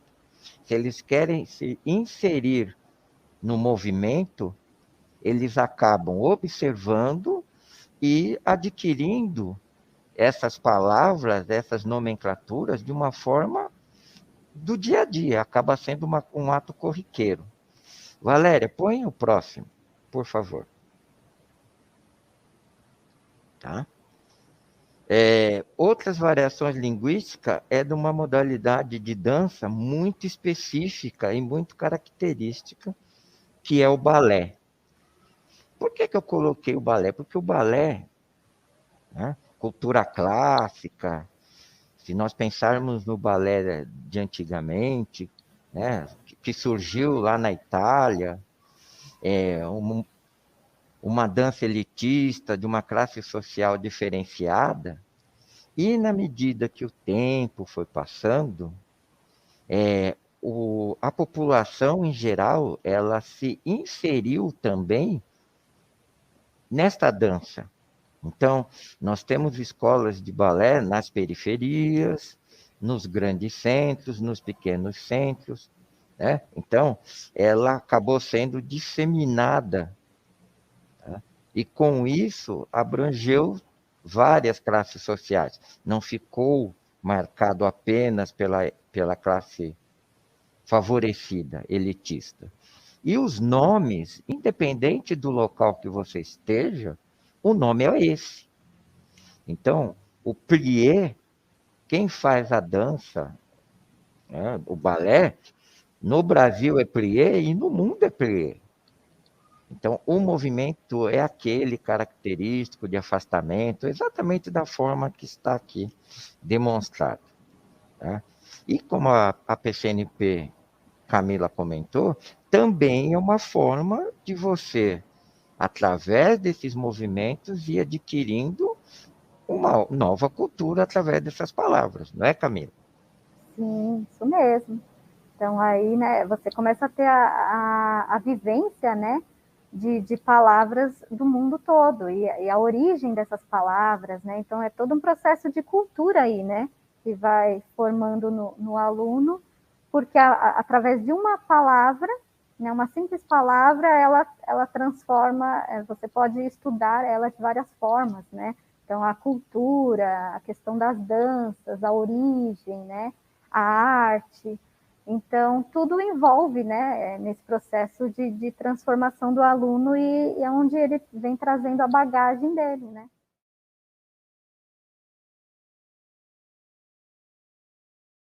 Se eles querem se inserir no movimento, eles acabam observando e adquirindo essas palavras, essas nomenclaturas, de uma forma do dia a dia, acaba sendo um ato corriqueiro. Valéria, põe o próximo, por favor. Tá? Outras variações linguísticas é de uma modalidade de dança muito específica e muito característica, que é o balé. Por que eu coloquei o balé? Porque o balé, né, cultura clássica, se nós pensarmos no balé de antigamente, né, que surgiu lá na Itália, uma dança elitista, de uma classe social diferenciada, e na medida que o tempo foi passando, a população em geral, ela se inseriu também nesta dança. Então, nós temos escolas de balé nas periferias, nos grandes centros, nos pequenos centros, né? Então, ela acabou sendo disseminada, tá? E com isso abrangeu várias classes sociais. Não ficou marcado apenas pela classe favorecida, elitista. E os nomes, independente do local que você esteja, o nome é esse. Então, o plié, quem faz a dança, né, o balé, no Brasil é plié e no mundo é plié. Então, o movimento é aquele característico de afastamento, exatamente da forma que está aqui demonstrado. Tá? E como a PCNP Camila comentou, também é uma forma de você, através desses movimentos, ir adquirindo uma nova cultura através dessas palavras, não é, Camila?
Sim, isso mesmo. Então, aí, né, você começa a ter a vivência, né, de palavras do mundo todo, e a origem dessas palavras, né, então é todo um processo de cultura aí, né, que vai formando no aluno, porque através de uma palavra, né, uma simples palavra, ela transforma, você pode estudar ela de várias formas, né, então a cultura, a questão das danças, a origem, né, a arte. Então, tudo envolve, né, nesse processo de transformação do aluno e é onde ele vem trazendo a bagagem dele, né?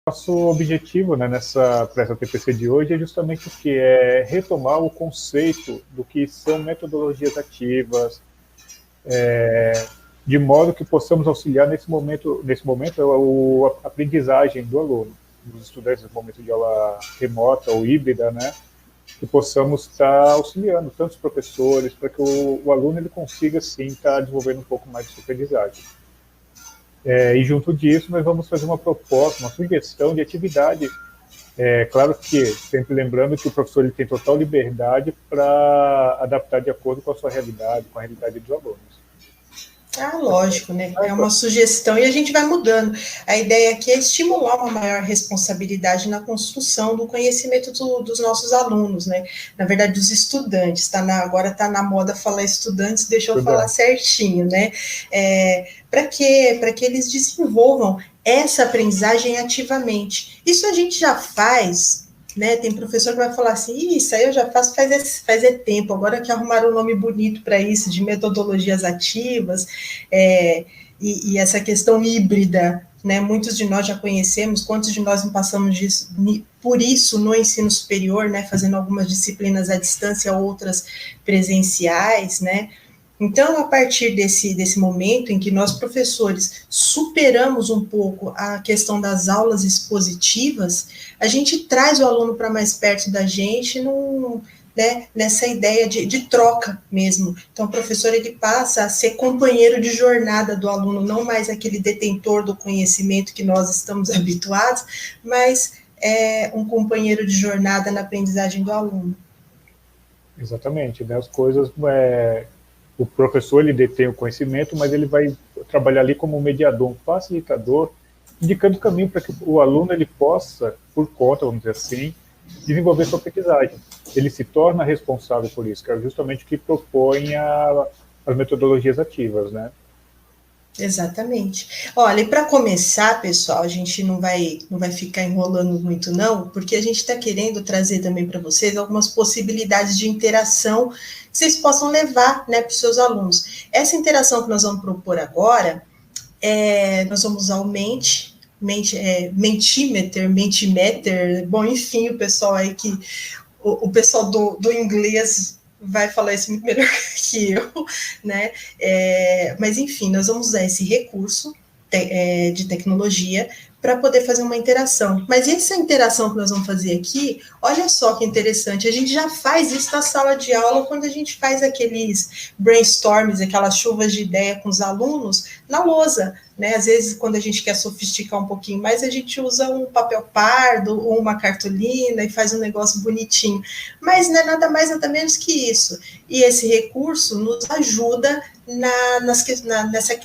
Nosso objetivo, né, para essa TPC de hoje é justamente o que é retomar o conceito do que são metodologias ativas, de modo que possamos auxiliar nesse momento a aprendizagem do aluno, dos estudantes no momento de aula remota ou híbrida, né, que possamos estar auxiliando tanto os professores para que o aluno ele consiga sim estar desenvolvendo um pouco mais de sua aprendizagem. E junto disso nós vamos fazer uma proposta, uma sugestão de atividade. Claro que sempre lembrando que o professor ele tem total liberdade para adaptar de acordo com a sua realidade, com a realidade dos alunos.
Ah, lógico, né? É uma sugestão e a gente vai mudando. A ideia aqui é estimular uma maior responsabilidade na construção do conhecimento dos nossos alunos, né? Na verdade, dos estudantes. Agora está na moda falar estudantes, deixa eu falar certinho, né? Para quê? Para que eles desenvolvam essa aprendizagem ativamente. Isso a gente já faz, né? Tem professor que vai falar assim, isso aí eu já faço faz tempo, agora que arrumaram um nome bonito para isso, de metodologias ativas, e essa questão híbrida, né? Muitos de nós já conhecemos, quantos de nós não passamos por isso no ensino superior, né? Fazendo algumas disciplinas à distância, outras presenciais, né? Então, a partir desse momento em que nós, professores, superamos um pouco a questão das aulas expositivas, a gente traz o aluno para mais perto da gente nessa ideia de troca mesmo. Então, o professor ele passa a ser companheiro de jornada do aluno, não mais aquele detentor do conhecimento que nós estamos habituados, mas um companheiro de jornada na aprendizagem do aluno.
Exatamente, né? As coisas... o professor ele detém o conhecimento, mas ele vai trabalhar ali como um mediador, um facilitador, indicando o caminho para que o aluno ele possa, por conta, vamos dizer assim, desenvolver sua aprendizagem. Ele se torna responsável por isso, que é justamente o que propõe as metodologias ativas, né?
Exatamente. Olha, e para começar, pessoal, a gente não vai ficar enrolando muito, não, porque a gente está querendo trazer também para vocês algumas possibilidades de interação que vocês possam levar, né, para os seus alunos. Essa interação que nós vamos propor agora, nós vamos usar o Mentimeter, bom, enfim, o pessoal aí que o pessoal do inglês vai falar isso muito melhor que eu, né? Mas, enfim, nós vamos usar esse recurso de tecnologia para poder fazer uma interação. Mas essa interação que nós vamos fazer aqui, olha só que interessante, a gente já faz isso na sala de aula quando a gente faz aqueles brainstorms, aquelas chuvas de ideia com os alunos na lousa, né? Às vezes, quando a gente quer sofisticar um pouquinho mais, a gente usa um papel pardo ou uma cartolina e faz um negócio bonitinho. Mas não é nada mais, nada menos que isso. E esse recurso nos ajuda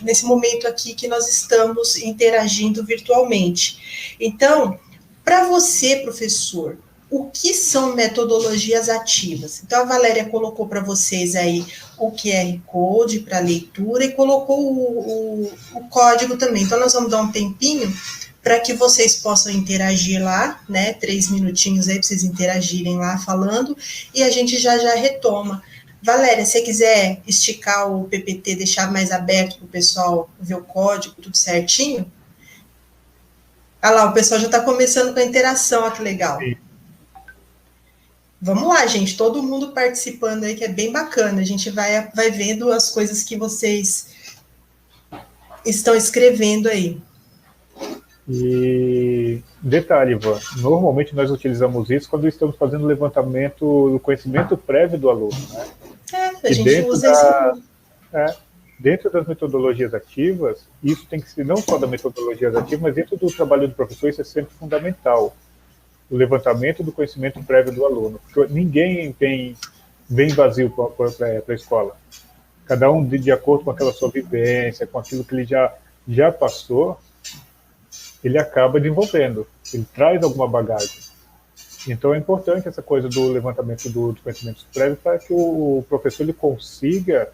nesse momento aqui que nós estamos interagindo virtualmente. Então, para você, professor, o que são metodologias ativas? Então, a Valéria colocou para vocês aí o QR Code para leitura e colocou o código também. Então, nós vamos dar um tempinho para que vocês possam interagir lá, né? 3 minutinhos aí para vocês interagirem lá falando, e a gente já retoma. Valéria, se você quiser esticar o PPT, deixar mais aberto para o pessoal ver o código, tudo certinho. Olha lá, o pessoal já está começando com a interação, olha que legal. Vamos lá, gente, todo mundo participando aí, que é bem bacana. A gente vai vendo as coisas que vocês estão escrevendo aí.
E detalhe, Ivan, normalmente nós utilizamos isso quando estamos fazendo o levantamento do conhecimento prévio do aluno, né?
A gente usa isso.
Dentro das metodologias ativas, isso tem que ser não só da metodologia ativa, mas dentro do trabalho do professor, isso é sempre fundamental. O levantamento do conhecimento prévio do aluno. Porque ninguém vem vazio para a escola. Cada um de acordo com aquela sua vivência, com aquilo que ele já passou, ele acaba desenvolvendo. Ele traz alguma bagagem. Então é importante essa coisa do levantamento do conhecimento prévio para que o professor ele consiga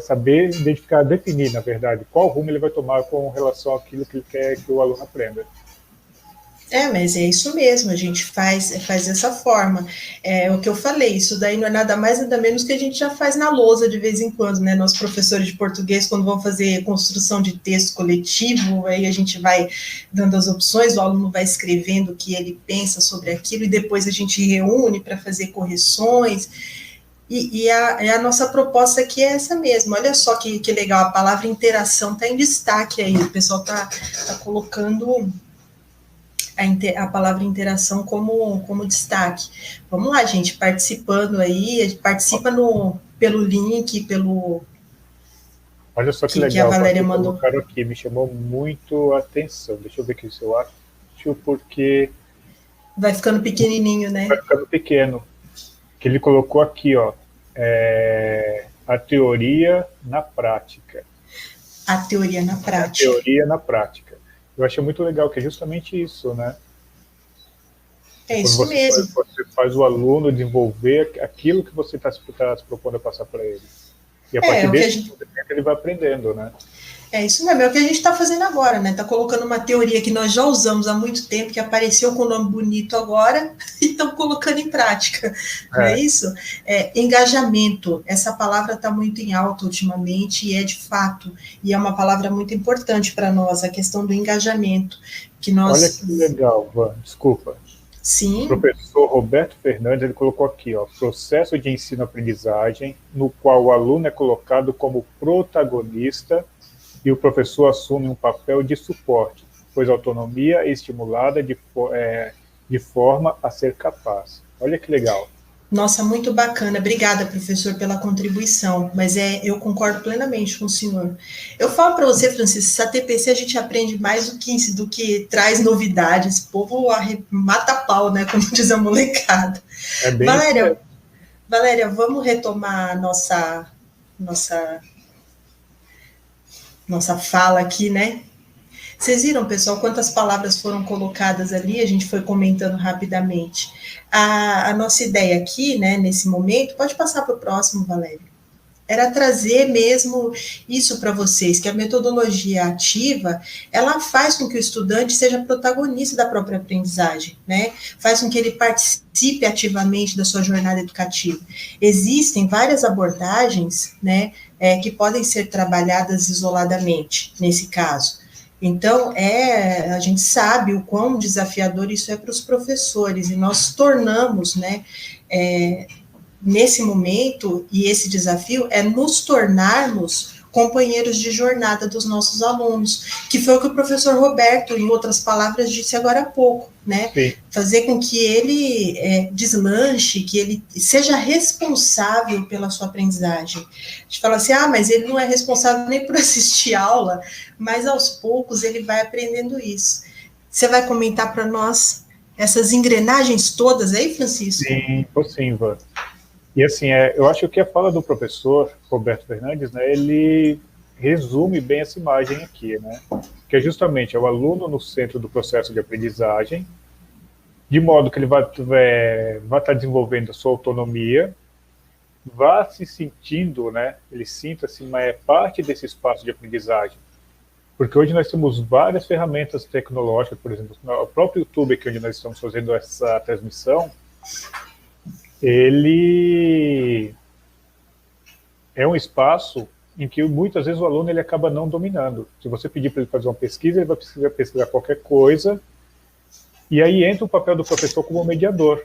saber identificar, definir, na verdade, qual rumo ele vai tomar com relação àquilo que ele quer que o aluno aprenda.
Mas é isso mesmo, a gente faz dessa forma. É o que eu falei, isso daí não é nada mais, nada menos que a gente já faz na lousa de vez em quando, né? Nós professores de português, quando vão fazer construção de texto coletivo, aí a gente vai dando as opções, o aluno vai escrevendo o que ele pensa sobre aquilo, e depois a gente reúne para fazer correções. E a nossa proposta aqui é essa mesmo. Olha só que legal, a palavra interação está em destaque aí, o pessoal está colocando a palavra interação como destaque. Vamos lá, gente, participando aí, participa pelo link, pelo...
Olha só que legal,
que a Valéria mandou.
Colocaram aqui, me chamou muito a atenção. Deixa eu ver aqui se eu acho, porque...
Vai ficando pequenininho, né?
Vai ficando pequeno. Que ele colocou aqui, ó, a teoria na prática.
A teoria na prática.
A teoria na prática. Eu achei muito legal, que é justamente isso, né?
É isso mesmo.
Você faz o aluno desenvolver aquilo que você está se propondo a passar para ele. E a partir desse ele vai aprendendo, né?
É isso mesmo, é o que a gente está fazendo agora, né? Está colocando uma teoria que nós já usamos há muito tempo, que apareceu com o nome bonito agora, e estamos colocando em prática, não é isso? Engajamento, essa palavra está muito em alta ultimamente, e é de fato, e é uma palavra muito importante para nós, a questão do engajamento. Que nós...
Olha que legal, Van, desculpa.
Sim.
O professor Roberto Fernandes, ele colocou aqui, ó, processo de ensino-aprendizagem, no qual o aluno é colocado como protagonista e o professor assume um papel de suporte, pois a autonomia é estimulada de forma a ser capaz. Olha que legal.
Nossa, muito bacana. Obrigada, professor, pela contribuição, mas eu concordo plenamente com o senhor. Eu falo para você, Francisco, essa TPC a gente aprende mais do que traz novidades. O povo mata pau, né, como diz a molecada.
É bem
Valéria, vamos retomar a nossa fala aqui, né? Vocês viram, pessoal, quantas palavras foram colocadas ali? A gente foi comentando rapidamente. A nossa ideia aqui, né, nesse momento, pode passar para o próximo, Valéria, era trazer mesmo isso para vocês, que a metodologia ativa, ela faz com que o estudante seja protagonista da própria aprendizagem, né? Faz com que ele participe ativamente da sua jornada educativa. Existem várias abordagens, né, que podem ser trabalhadas isoladamente, nesse caso. Então, a gente sabe o quão desafiador isso é para os professores, e nós tornamos, né, nesse momento, e esse desafio é nos tornarmos companheiros de jornada dos nossos alunos, que foi o que o professor Roberto, em outras palavras, disse agora há pouco, né?
Sim.
Fazer com que ele deslanche, que ele seja responsável pela sua aprendizagem. A gente fala assim, mas ele não é responsável nem por assistir aula, mas aos poucos ele vai aprendendo isso. Você vai comentar para nós essas engrenagens todas aí, Francisco?
Sim, Ivan. E assim, eu acho que a fala do professor Roberto Fernandes, né, ele resume bem essa imagem aqui, né, que é justamente o aluno no centro do processo de aprendizagem, de modo que ele vai estar desenvolvendo a sua autonomia, vá se sentindo, né, ele sinta-se parte desse espaço de aprendizagem. Porque hoje nós temos várias ferramentas tecnológicas, por exemplo, o próprio YouTube, aqui onde nós estamos fazendo essa transmissão, ele é um espaço em que muitas vezes o aluno ele acaba não dominando. Se você pedir para ele fazer uma pesquisa, ele vai precisar pesquisar qualquer coisa, e aí entra o papel do professor como mediador.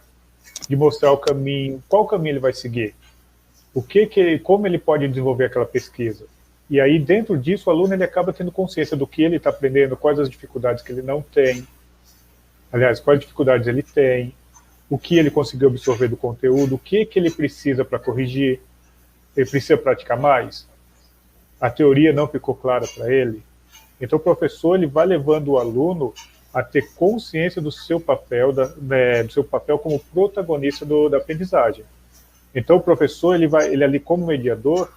de mostrar o caminho, qual caminho ele vai seguir, como ele pode desenvolver aquela pesquisa. E aí, dentro disso, o aluno ele acaba tendo consciência do que ele está aprendendo, quais as dificuldades que ele não tem, aliás, quais dificuldades ele tem, o que ele conseguiu absorver do conteúdo, o que ele precisa para corrigir, ele precisa praticar mais, a teoria não ficou clara para ele. Então, o professor ele vai levando o aluno a ter consciência do seu papel, do seu papel como protagonista da aprendizagem. Então, o professor ele ali como mediador,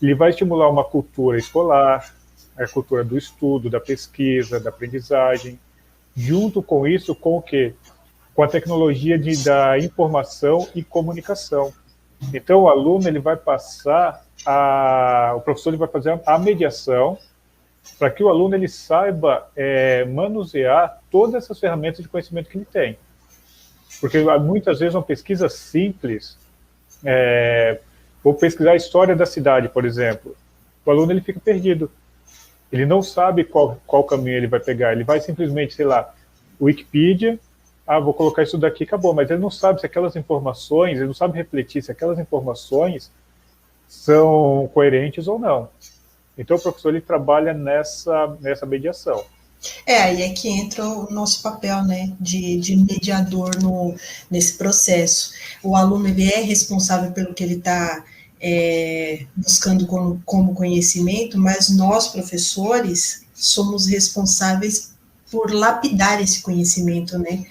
ele vai estimular uma cultura escolar, a cultura do estudo, da pesquisa, da aprendizagem, junto com isso, com o quê? Com a tecnologia da informação e comunicação. Então, o aluno ele vai passar o professor ele vai fazer a mediação para que o aluno ele saiba manusear todas essas ferramentas de conhecimento que ele tem. Porque muitas vezes uma pesquisa simples, vou pesquisar a história da cidade, por exemplo, o aluno ele fica perdido. Ele não sabe qual caminho ele vai pegar, ele vai simplesmente, sei lá, Wikipedia, vou colocar isso daqui, acabou, mas ele não sabe se aquelas informações, ele não sabe refletir se aquelas informações são coerentes ou não. Então, o professor ele trabalha nessa mediação.
Aí é que entra o nosso papel, né, de mediador nesse processo. O aluno ele é responsável pelo que ele está buscando como conhecimento, mas nós, professores, somos responsáveis por lapidar esse conhecimento, né?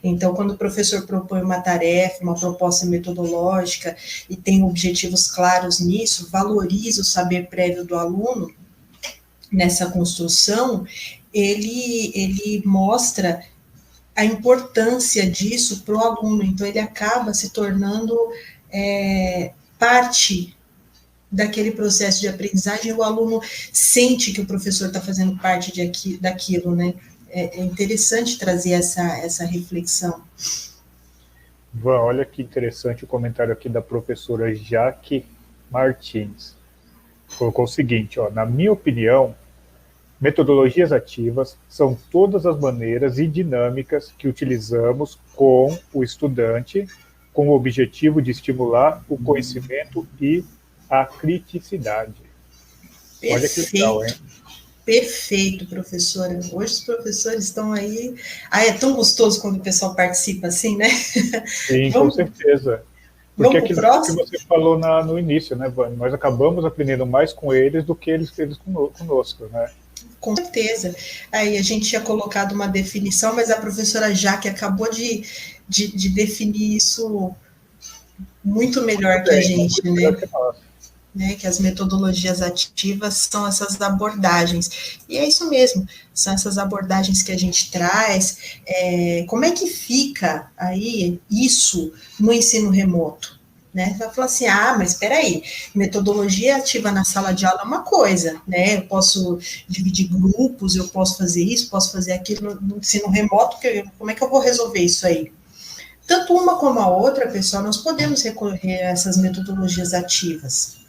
Então, quando o professor propõe uma tarefa, uma proposta metodológica e tem objetivos claros nisso, valoriza o saber prévio do aluno nessa construção, ele mostra a importância disso para o aluno. Então, ele acaba se tornando parte daquele processo de aprendizagem, o aluno sente que o professor está fazendo parte daquilo, né? É interessante trazer essa reflexão.
Olha que interessante o comentário aqui da professora Jaque Martins. Colocou o seguinte, na minha opinião, metodologias ativas são todas as maneiras e dinâmicas que utilizamos com o estudante com o objetivo de estimular o conhecimento e a criticidade.
Perfeito.
Olha que legal, hein?
Perfeito, professora. Hoje os professores estão aí... é tão gostoso quando o pessoal participa assim, né?
Sim, com certeza. Porque aquilo que você falou no início, né, Vânia? Nós acabamos aprendendo mais com eles do que eles conosco, né?
Com certeza. Aí a gente tinha colocado uma definição, mas a professora Jaque acabou de definir isso muito melhor que a gente, né? Que as metodologias ativas são essas abordagens. E é isso mesmo, são essas abordagens que a gente traz. Como é que fica aí isso no ensino remoto? Né? Vai falar assim, mas espera aí, metodologia ativa na sala de aula é uma coisa, né? Eu posso dividir grupos, eu posso fazer isso, posso fazer aquilo no ensino remoto, como é que eu vou resolver isso aí? Tanto uma como a outra, pessoal, nós podemos recorrer a essas metodologias ativas.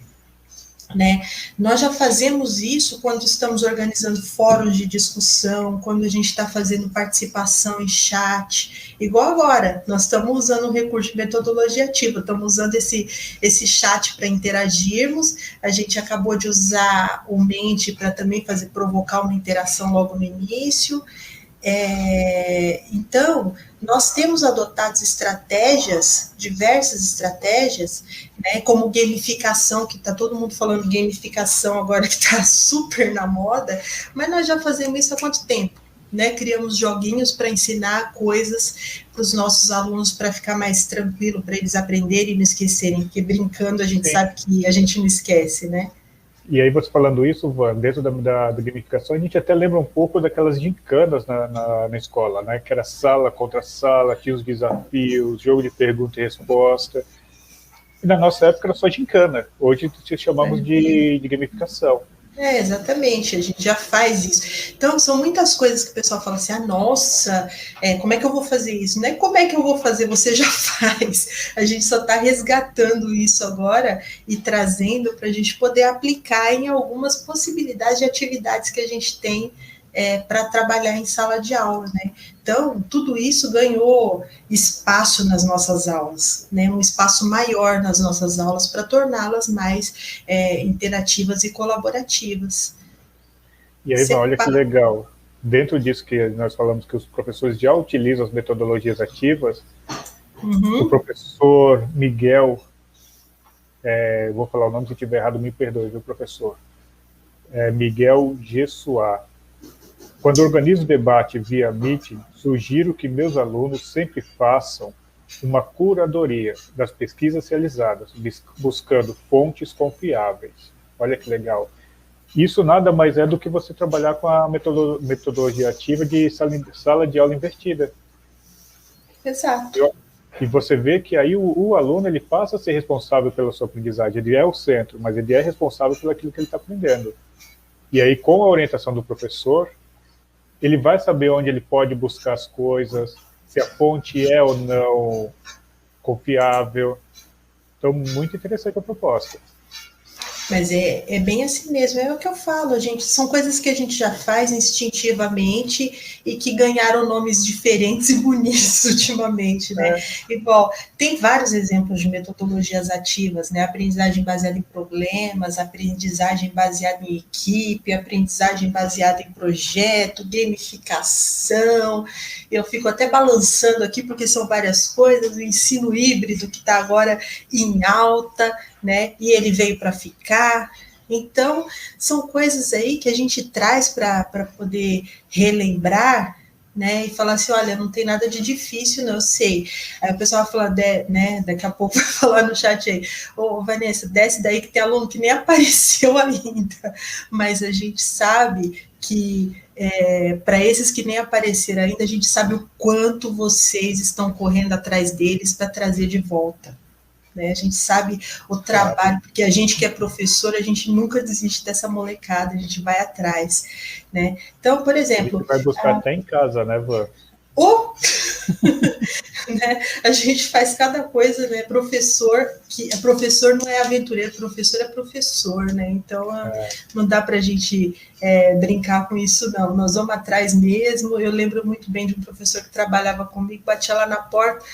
Né? Nós já fazemos isso quando estamos organizando fóruns de discussão, quando a gente está fazendo participação em chat, igual agora, nós estamos usando o recurso de metodologia ativa, estamos usando esse chat para interagirmos, a gente acabou de usar o Mente para também provocar uma interação logo no início. Então, nós temos adotado diversas estratégias, né, como gamificação, que está todo mundo falando gamificação agora, que está super na moda, mas nós já fazemos isso há quanto tempo? Né? Criamos joguinhos para ensinar coisas para os nossos alunos, para ficar mais tranquilo, para eles aprenderem e não esquecerem, porque brincando a gente sabe que a gente não esquece, né?
E aí você falando isso, Van, dentro da gamificação, a gente até lembra um pouco daquelas gincanas na escola, né? Que era sala contra sala, tinha os desafios, jogo de pergunta e resposta. E na nossa época era só gincana. Hoje chamamos de gamificação.
Exatamente, a gente já faz isso. Então, são muitas coisas que o pessoal fala assim, nossa, como é que eu vou fazer isso? Não é como é que eu vou fazer, você já faz. A gente só está resgatando isso agora e trazendo para a gente poder aplicar em algumas possibilidades de atividades que a gente tem para trabalhar em sala de aula, né? Então, tudo isso ganhou espaço nas nossas aulas, né? Um espaço maior nas nossas aulas para torná-las mais interativas e colaborativas.
E aí, olha que legal. Dentro disso que nós falamos que os professores já utilizam as metodologias ativas, o professor Miguel, vou falar o nome, se estiver errado, me perdoe, viu, professor? Miguel Gessuá. Quando organizo debate via Meeting, sugiro que meus alunos sempre façam uma curadoria das pesquisas realizadas, buscando fontes confiáveis. Olha que legal. Isso nada mais é do que você trabalhar com a metodologia ativa de sala de aula invertida.
Exato.
E você vê que aí o aluno ele passa a ser responsável pela sua aprendizagem. Ele é o centro, mas ele é responsável pelo aquilo que ele está aprendendo. E aí, com a orientação do professor, ele vai saber onde ele pode buscar as coisas, se a fonte é ou não confiável. Então, muito interessante a proposta.
Mas é bem assim mesmo, é o que eu falo, gente, são coisas que a gente já faz instintivamente e que ganharam nomes diferentes e bonitos ultimamente, né? Igual, tem vários exemplos de metodologias ativas, né? Aprendizagem baseada em problemas, aprendizagem baseada em equipe, aprendizagem baseada em projeto, gamificação. Eu fico até balançando aqui porque são várias coisas, o ensino híbrido que está agora em alta, né? E ele veio para ficar. Então, são coisas aí que a gente traz para poder relembrar, né? E falar assim, olha, não tem nada de difícil, não, eu sei. Aí o pessoal vai falar, né? Daqui a pouco vai falar no chat aí, ô Vanessa, desce daí que tem aluno que nem apareceu ainda. Mas a gente sabe que para esses que nem apareceram ainda, a gente sabe o quanto vocês estão correndo atrás deles para trazer de volta. Né? A gente sabe o trabalho, porque a gente que é professor, a gente nunca desiste dessa molecada, a gente vai atrás, né? Então, por exemplo...
A gente vai buscar até em casa, né, Van?
Né? A gente faz cada coisa, né? Professor não é aventureiro, professor é professor, né? Então, não dá para a gente brincar com isso, não. Nós vamos atrás mesmo. Eu lembro muito bem de um professor que trabalhava comigo, batia lá na porta,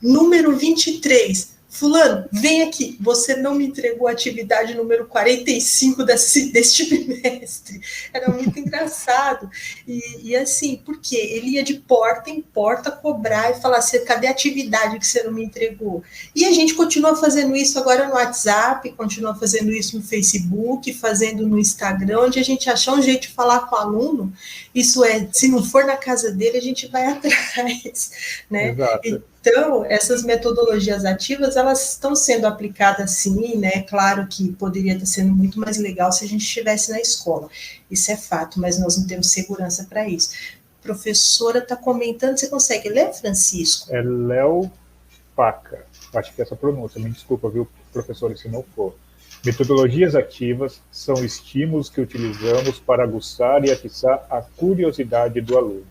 número 23... Fulano, vem aqui, você não me entregou a atividade número 45 deste trimestre. Era muito engraçado. E assim, por quê? Ele ia de porta em porta cobrar e falar assim, cadê a atividade que você não me entregou? E a gente continua fazendo isso agora no WhatsApp, continua fazendo isso no Facebook, fazendo no Instagram, onde a gente achar um jeito de falar com o aluno. Isso se não for na casa dele, a gente vai atrás, né?
Exato.
Então, essas metodologias ativas, elas estão sendo aplicadas sim, né? Claro que poderia estar sendo muito mais legal se a gente estivesse na escola. Isso é fato, mas nós não temos segurança para isso. A professora está comentando, você consegue ler, Francisco?
É Léo Paca, acho que é essa pronúncia, me desculpa, viu, professora, se não for. Metodologias ativas são estímulos que utilizamos para aguçar e atiçar a curiosidade do aluno.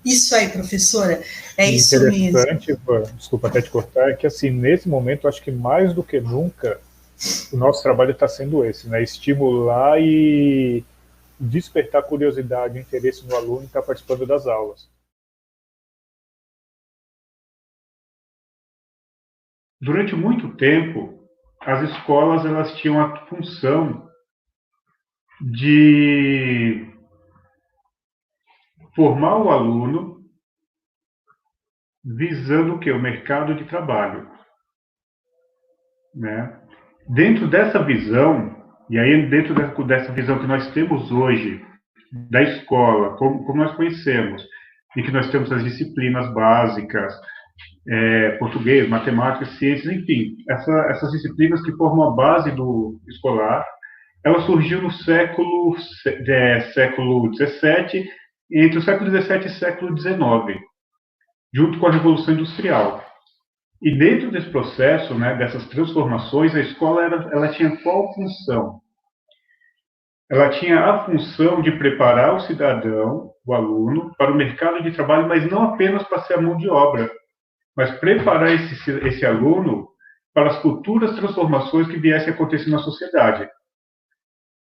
Isso aí, professora, é isso mesmo.
Interessante, desculpa até te cortar, é que assim, nesse momento, acho que mais do que nunca, o nosso trabalho está sendo esse, né? Estimular e despertar curiosidade e interesse no aluno que está participando das aulas. Durante muito tempo, as escolas elas tinham a função de formar o aluno visando o quê? O mercado de trabalho. Né? Dentro dessa visão, e aí dentro dessa visão que nós temos hoje, da escola, como nós conhecemos, em que nós temos as disciplinas básicas, português, matemática, ciências, enfim, essas disciplinas que formam a base do escolar, ela surgiu no século XVII, entre o século XVII e o século XIX, junto com a Revolução Industrial. E dentro desse processo, né, dessas transformações, a escola ela tinha qual função? Ela tinha a função de preparar o cidadão, o aluno, para o mercado de trabalho, mas não apenas para ser a mão de obra, mas preparar esse aluno para as futuras transformações que viessem a acontecer na sociedade.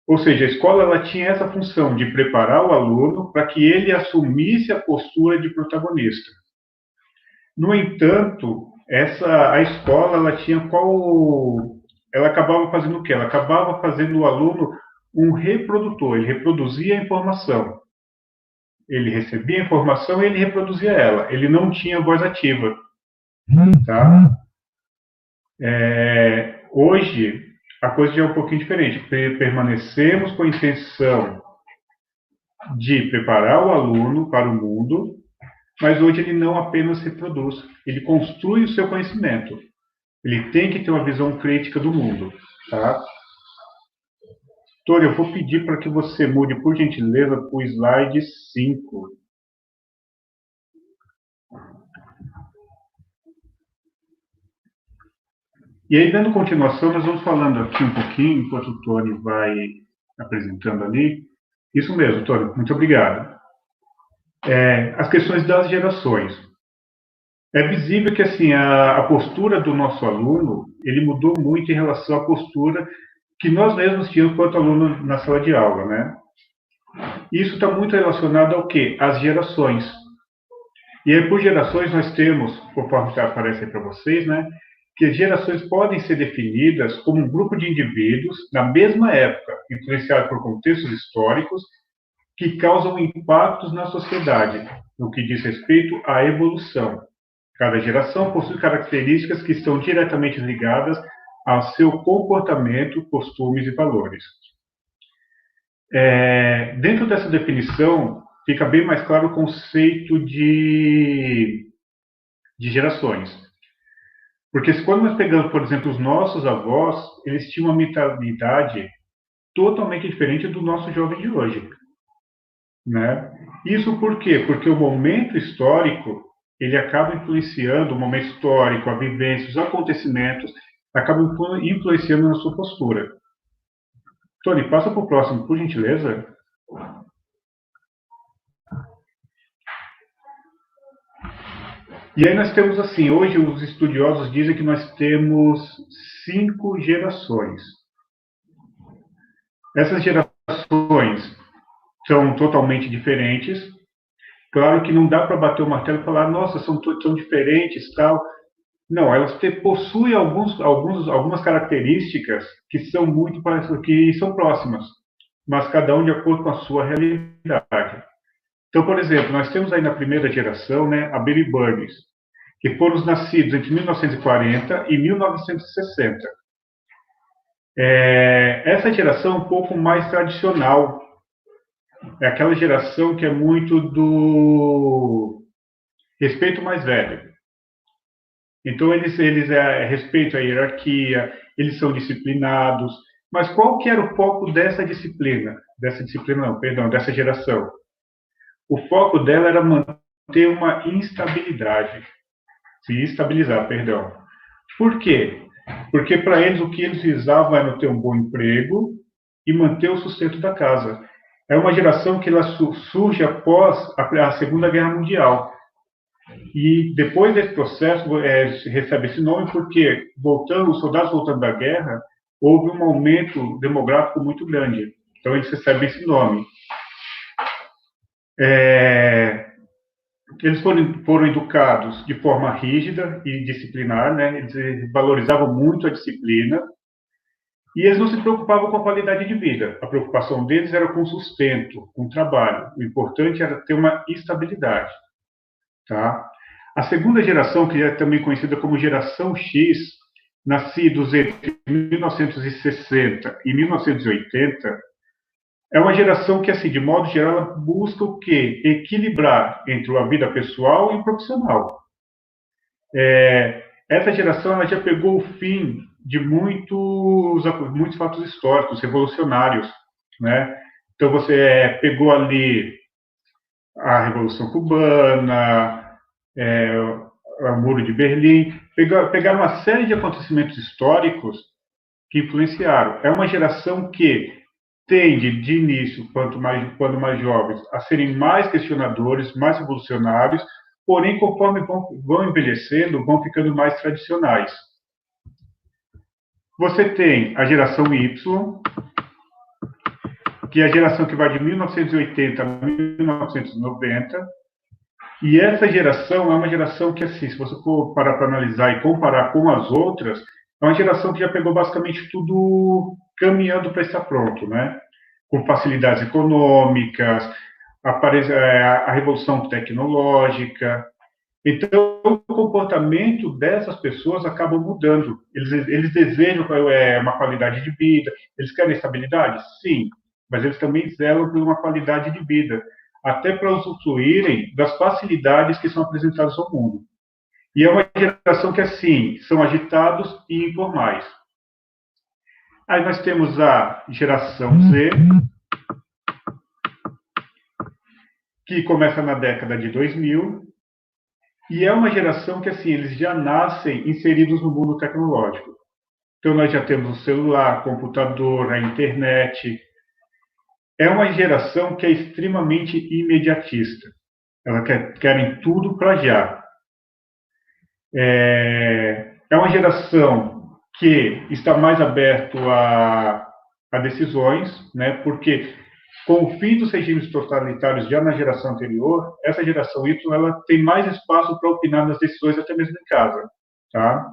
Ou seja, a escola ela tinha essa função de preparar o aluno para que ele assumisse a postura de protagonista. No entanto, a escola ela tinha ela acabava fazendo o quê? Ela acabava fazendo o aluno um reprodutor, ele reproduzia a informação. Ele recebia a informação e ele reproduzia ela. Ele não tinha voz ativa. Tá? Hoje, a coisa já é um pouquinho diferente. Permanecemos com a intenção de preparar o aluno para o mundo, mas hoje ele não apenas reproduz, ele construi o seu conhecimento. Ele tem que ter uma visão crítica do mundo. Tá? Tony, eu vou pedir para que você mude, por gentileza, para o slide 5. E aí, dando continuação, nós vamos falando aqui um pouquinho, enquanto o Tony vai apresentando ali. Isso mesmo, Tony, muito obrigado. As questões das gerações. É visível que assim, a postura do nosso aluno, ele mudou muito em relação à postura que nós mesmos tínhamos quanto aluno na sala de aula, né? Isso está muito relacionado ao quê? Às gerações. E aí, por gerações, nós temos, conforme aparece aí para vocês, né? Que gerações podem ser definidas como um grupo de indivíduos, na mesma época, influenciados por contextos históricos, que causam impactos na sociedade, no que diz respeito à evolução. Cada geração possui características que estão diretamente ligadas ao seu comportamento, costumes e valores. Dentro dessa definição, fica bem mais claro o conceito de gerações. Porque quando nós pegamos, por exemplo, os nossos avós, eles tinham uma mentalidade totalmente diferente do nosso jovem de hoje. Né? Isso por quê? Porque o momento histórico, ele acaba influenciando, o momento histórico, a vivência, os acontecimentos, acabam influenciando na sua postura. Tony, passa para o próximo, por gentileza. E aí nós temos assim, hoje os estudiosos dizem que nós temos 5 gerações. Essas gerações são totalmente diferentes. Claro que não dá para bater o martelo e falar, nossa, são diferentes, tal. Não, elas possuem algumas características que são que são próximas, mas cada um de acordo com a sua realidade. Então, por exemplo, nós temos aí na primeira geração, né, a Baby Boomers, que foram nascidos entre 1940 e 1960. Essa geração é um pouco mais tradicional. É aquela geração que é muito do respeito mais velho. Então, eles respeitam a hierarquia, eles são disciplinados. Mas qual que era o foco dessa disciplina? Dessa geração. O foco dela era manter uma estabilizar. Por quê? Porque para eles o que eles visavam era ter um bom emprego e manter o sustento da casa. É uma geração que ela surge após a Segunda Guerra Mundial. E depois desse processo recebe esse nome porque, os soldados voltando da guerra, houve um aumento demográfico muito grande. Então, eles recebem esse nome. Eles foram educados de forma rígida e disciplinar, né? Eles valorizavam muito a disciplina e eles não se preocupavam com a qualidade de vida. A preocupação deles era com o sustento, com o trabalho. O importante era ter uma estabilidade. Tá? A segunda geração, que é também conhecida como geração X, nascidos entre 1960 e 1980, é uma geração que, assim, de modo geral, ela busca o quê? Equilibrar entre a vida pessoal e profissional. Essa geração ela já pegou o fim de muitos fatos históricos, revolucionários. Né? Então, você pegou ali a Revolução Cubana, o Muro de Berlim, pegaram uma série de acontecimentos históricos que influenciaram. É uma geração que tende, de início, quando mais jovens, a serem mais questionadores, mais revolucionários, porém, conforme vão envelhecendo, vão ficando mais tradicionais. Você tem a geração Y, que é a geração que vai de 1980 a 1990, e essa geração é uma geração que, assim, se você for parar para analisar e comparar com as outras, é uma geração que já pegou basicamente tudo caminhando para estar pronto, né? Com facilidades econômicas, a revolução tecnológica. Então, o comportamento dessas pessoas acaba mudando. Eles desejam uma qualidade de vida, eles querem estabilidade? Sim, mas eles também zelam por uma qualidade de vida, até para usufruírem das facilidades que são apresentadas ao mundo. E é uma geração que, assim, são agitados e informais. Aí nós temos a geração Z, que começa na década de 2000, e é uma geração que, assim, eles já nascem inseridos no mundo tecnológico. Então, nós já temos o celular, computador, a internet. É uma geração que é extremamente imediatista. Ela querem tudo para já. É uma geração que está mais aberto a decisões, né? Porque com o fim dos regimes totalitários já na geração anterior, essa geração Y ela tem mais espaço para opinar nas decisões, até mesmo em casa, tá?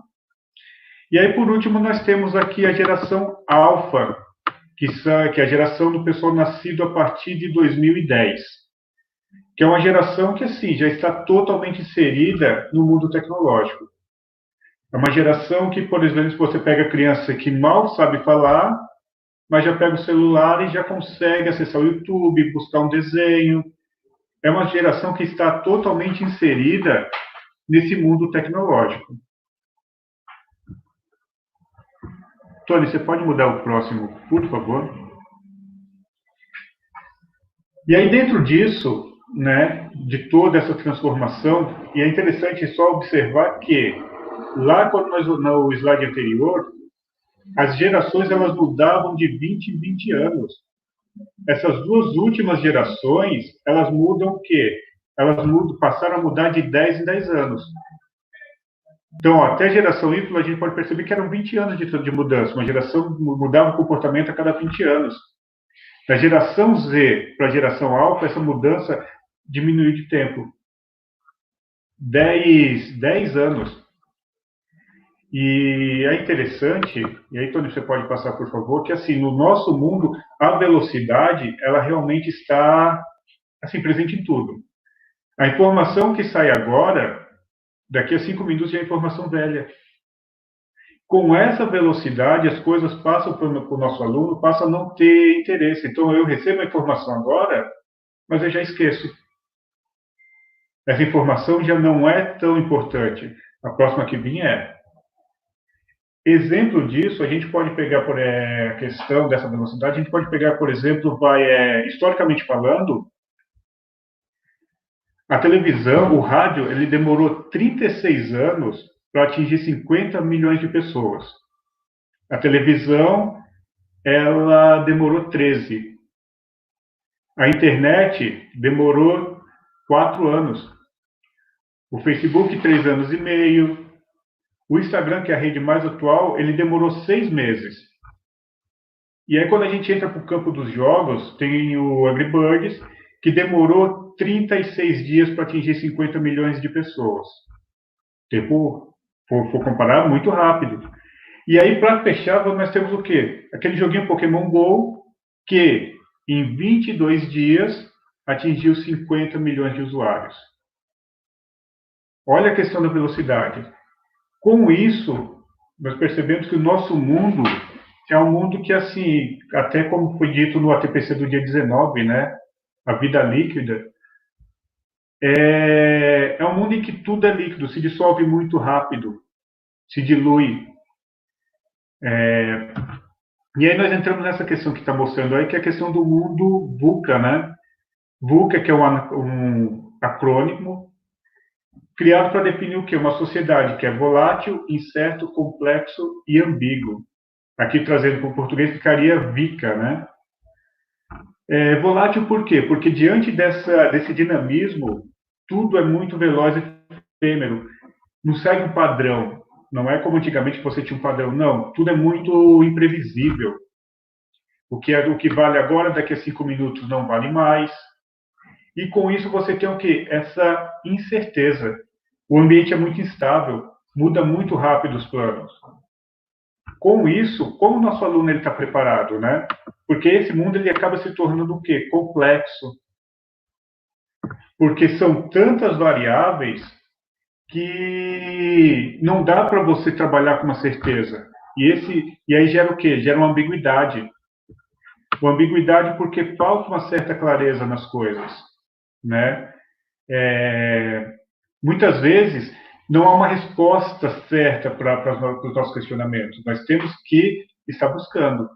E aí, por último, nós temos aqui a geração Alpha, que é a geração do pessoal nascido a partir de 2010, que é uma geração que, assim, já está totalmente inserida no mundo tecnológico. É uma geração que, por exemplo, você pega a criança que mal sabe falar, mas já pega o celular e já consegue acessar o YouTube, buscar um desenho. É uma geração que está totalmente inserida nesse mundo tecnológico. Tony, você pode mudar o próximo, por favor? E aí, dentro disso, né, de toda essa transformação, e é interessante só observar que, lá no slide anterior, as gerações elas mudavam de 20 em 20 anos. Essas duas últimas gerações, elas mudam o quê? Passaram a mudar de 10 em 10 anos. Então, até a geração Y, a gente pode perceber que eram 20 anos de mudança. Uma geração mudava o comportamento a cada 20 anos. Da geração Z para a geração Alpha, essa mudança diminuiu de tempo. 10 anos. E é interessante, e aí, Tony, você pode passar, por favor, que, assim, no nosso mundo, a velocidade, ela realmente está, assim, presente em tudo. A informação que sai agora, daqui a 5 minutos já é informação velha. Com essa velocidade, as coisas passam para o nosso aluno, passam a não ter interesse. Então, eu recebo a informação agora, mas eu já esqueço. Essa informação já não é tão importante. A próxima que vem é. Exemplo disso, a gente pode pegar por a questão dessa velocidade, a gente pode pegar, por exemplo, historicamente falando, a televisão, o rádio, ele demorou 36 anos para atingir 50 milhões de pessoas. A televisão, ela demorou 13. A internet demorou 4 anos. O Facebook, 3 anos e meio. O Instagram, que é a rede mais atual, ele demorou 6 meses. E aí, quando a gente entra para o campo dos jogos, tem o Angry Birds, que demorou 36 dias para atingir 50 milhões de pessoas. Tempo, for comparar, muito rápido. E aí, para fechar, nós temos o quê? Aquele joguinho Pokémon GO, que em 22 dias atingiu 50 milhões de usuários. Olha a questão da velocidade. Com isso, nós percebemos que o nosso mundo é um mundo que, assim, até como foi dito no ATPC do dia 19, né, a vida líquida, é um mundo em que tudo é líquido, se dissolve muito rápido, se dilui. E aí nós entramos nessa questão que está mostrando aí, que é a questão do mundo VUCA, né? VUCA, que é um acrônimo, criado para definir o quê? Uma sociedade que é volátil, incerto, complexo e ambíguo. Aqui, trazendo para o português, ficaria VICA, né? Volátil por quê? Porque diante desse dinamismo, tudo é muito veloz e efêmero. Não segue um padrão. Não é como antigamente que você tinha um padrão. Não, tudo é muito imprevisível. O que vale agora, daqui a 5 minutos, não vale mais. E com isso você tem o quê? Essa incerteza. O ambiente é muito instável, muda muito rápido os planos. Com isso, como o nosso aluno está preparado, né? Porque esse mundo ele acaba se tornando o quê? Complexo. Porque são tantas variáveis que não dá para você trabalhar com uma certeza. E aí gera o quê? Gera uma ambiguidade. Uma ambiguidade porque falta uma certa clareza nas coisas, né? Muitas vezes não há uma resposta certa para os nossos questionamentos. Nós temos que estar buscando.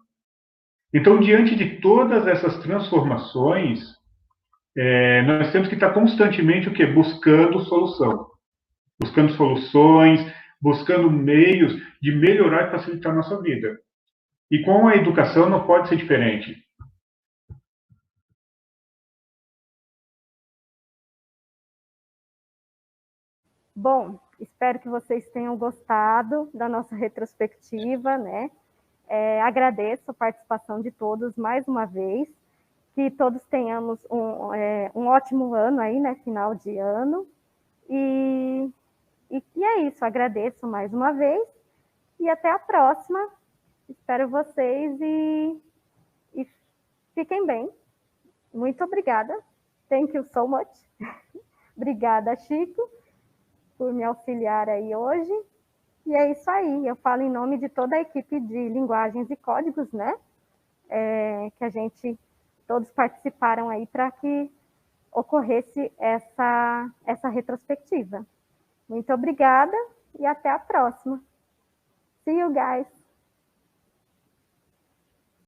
Então, diante de todas essas transformações, nós temos que estar constantemente o quê? Buscando solução. Buscando soluções, buscando meios de melhorar e facilitar a nossa vida. E com a educação não pode ser diferente.
Bom, espero que vocês tenham gostado da nossa retrospectiva, né? Agradeço a participação de todos mais uma vez, que todos tenhamos um ótimo ano aí, né? Final de ano. E é isso, agradeço mais uma vez e até a próxima. Espero vocês e fiquem bem. Muito obrigada. Thank you so much. Obrigada, Chico, por me auxiliar aí hoje. E é isso aí, eu falo em nome de toda a equipe de linguagens e códigos, né? Que a gente, todos participaram aí para que ocorresse essa retrospectiva. Muito obrigada e até a próxima. See you guys!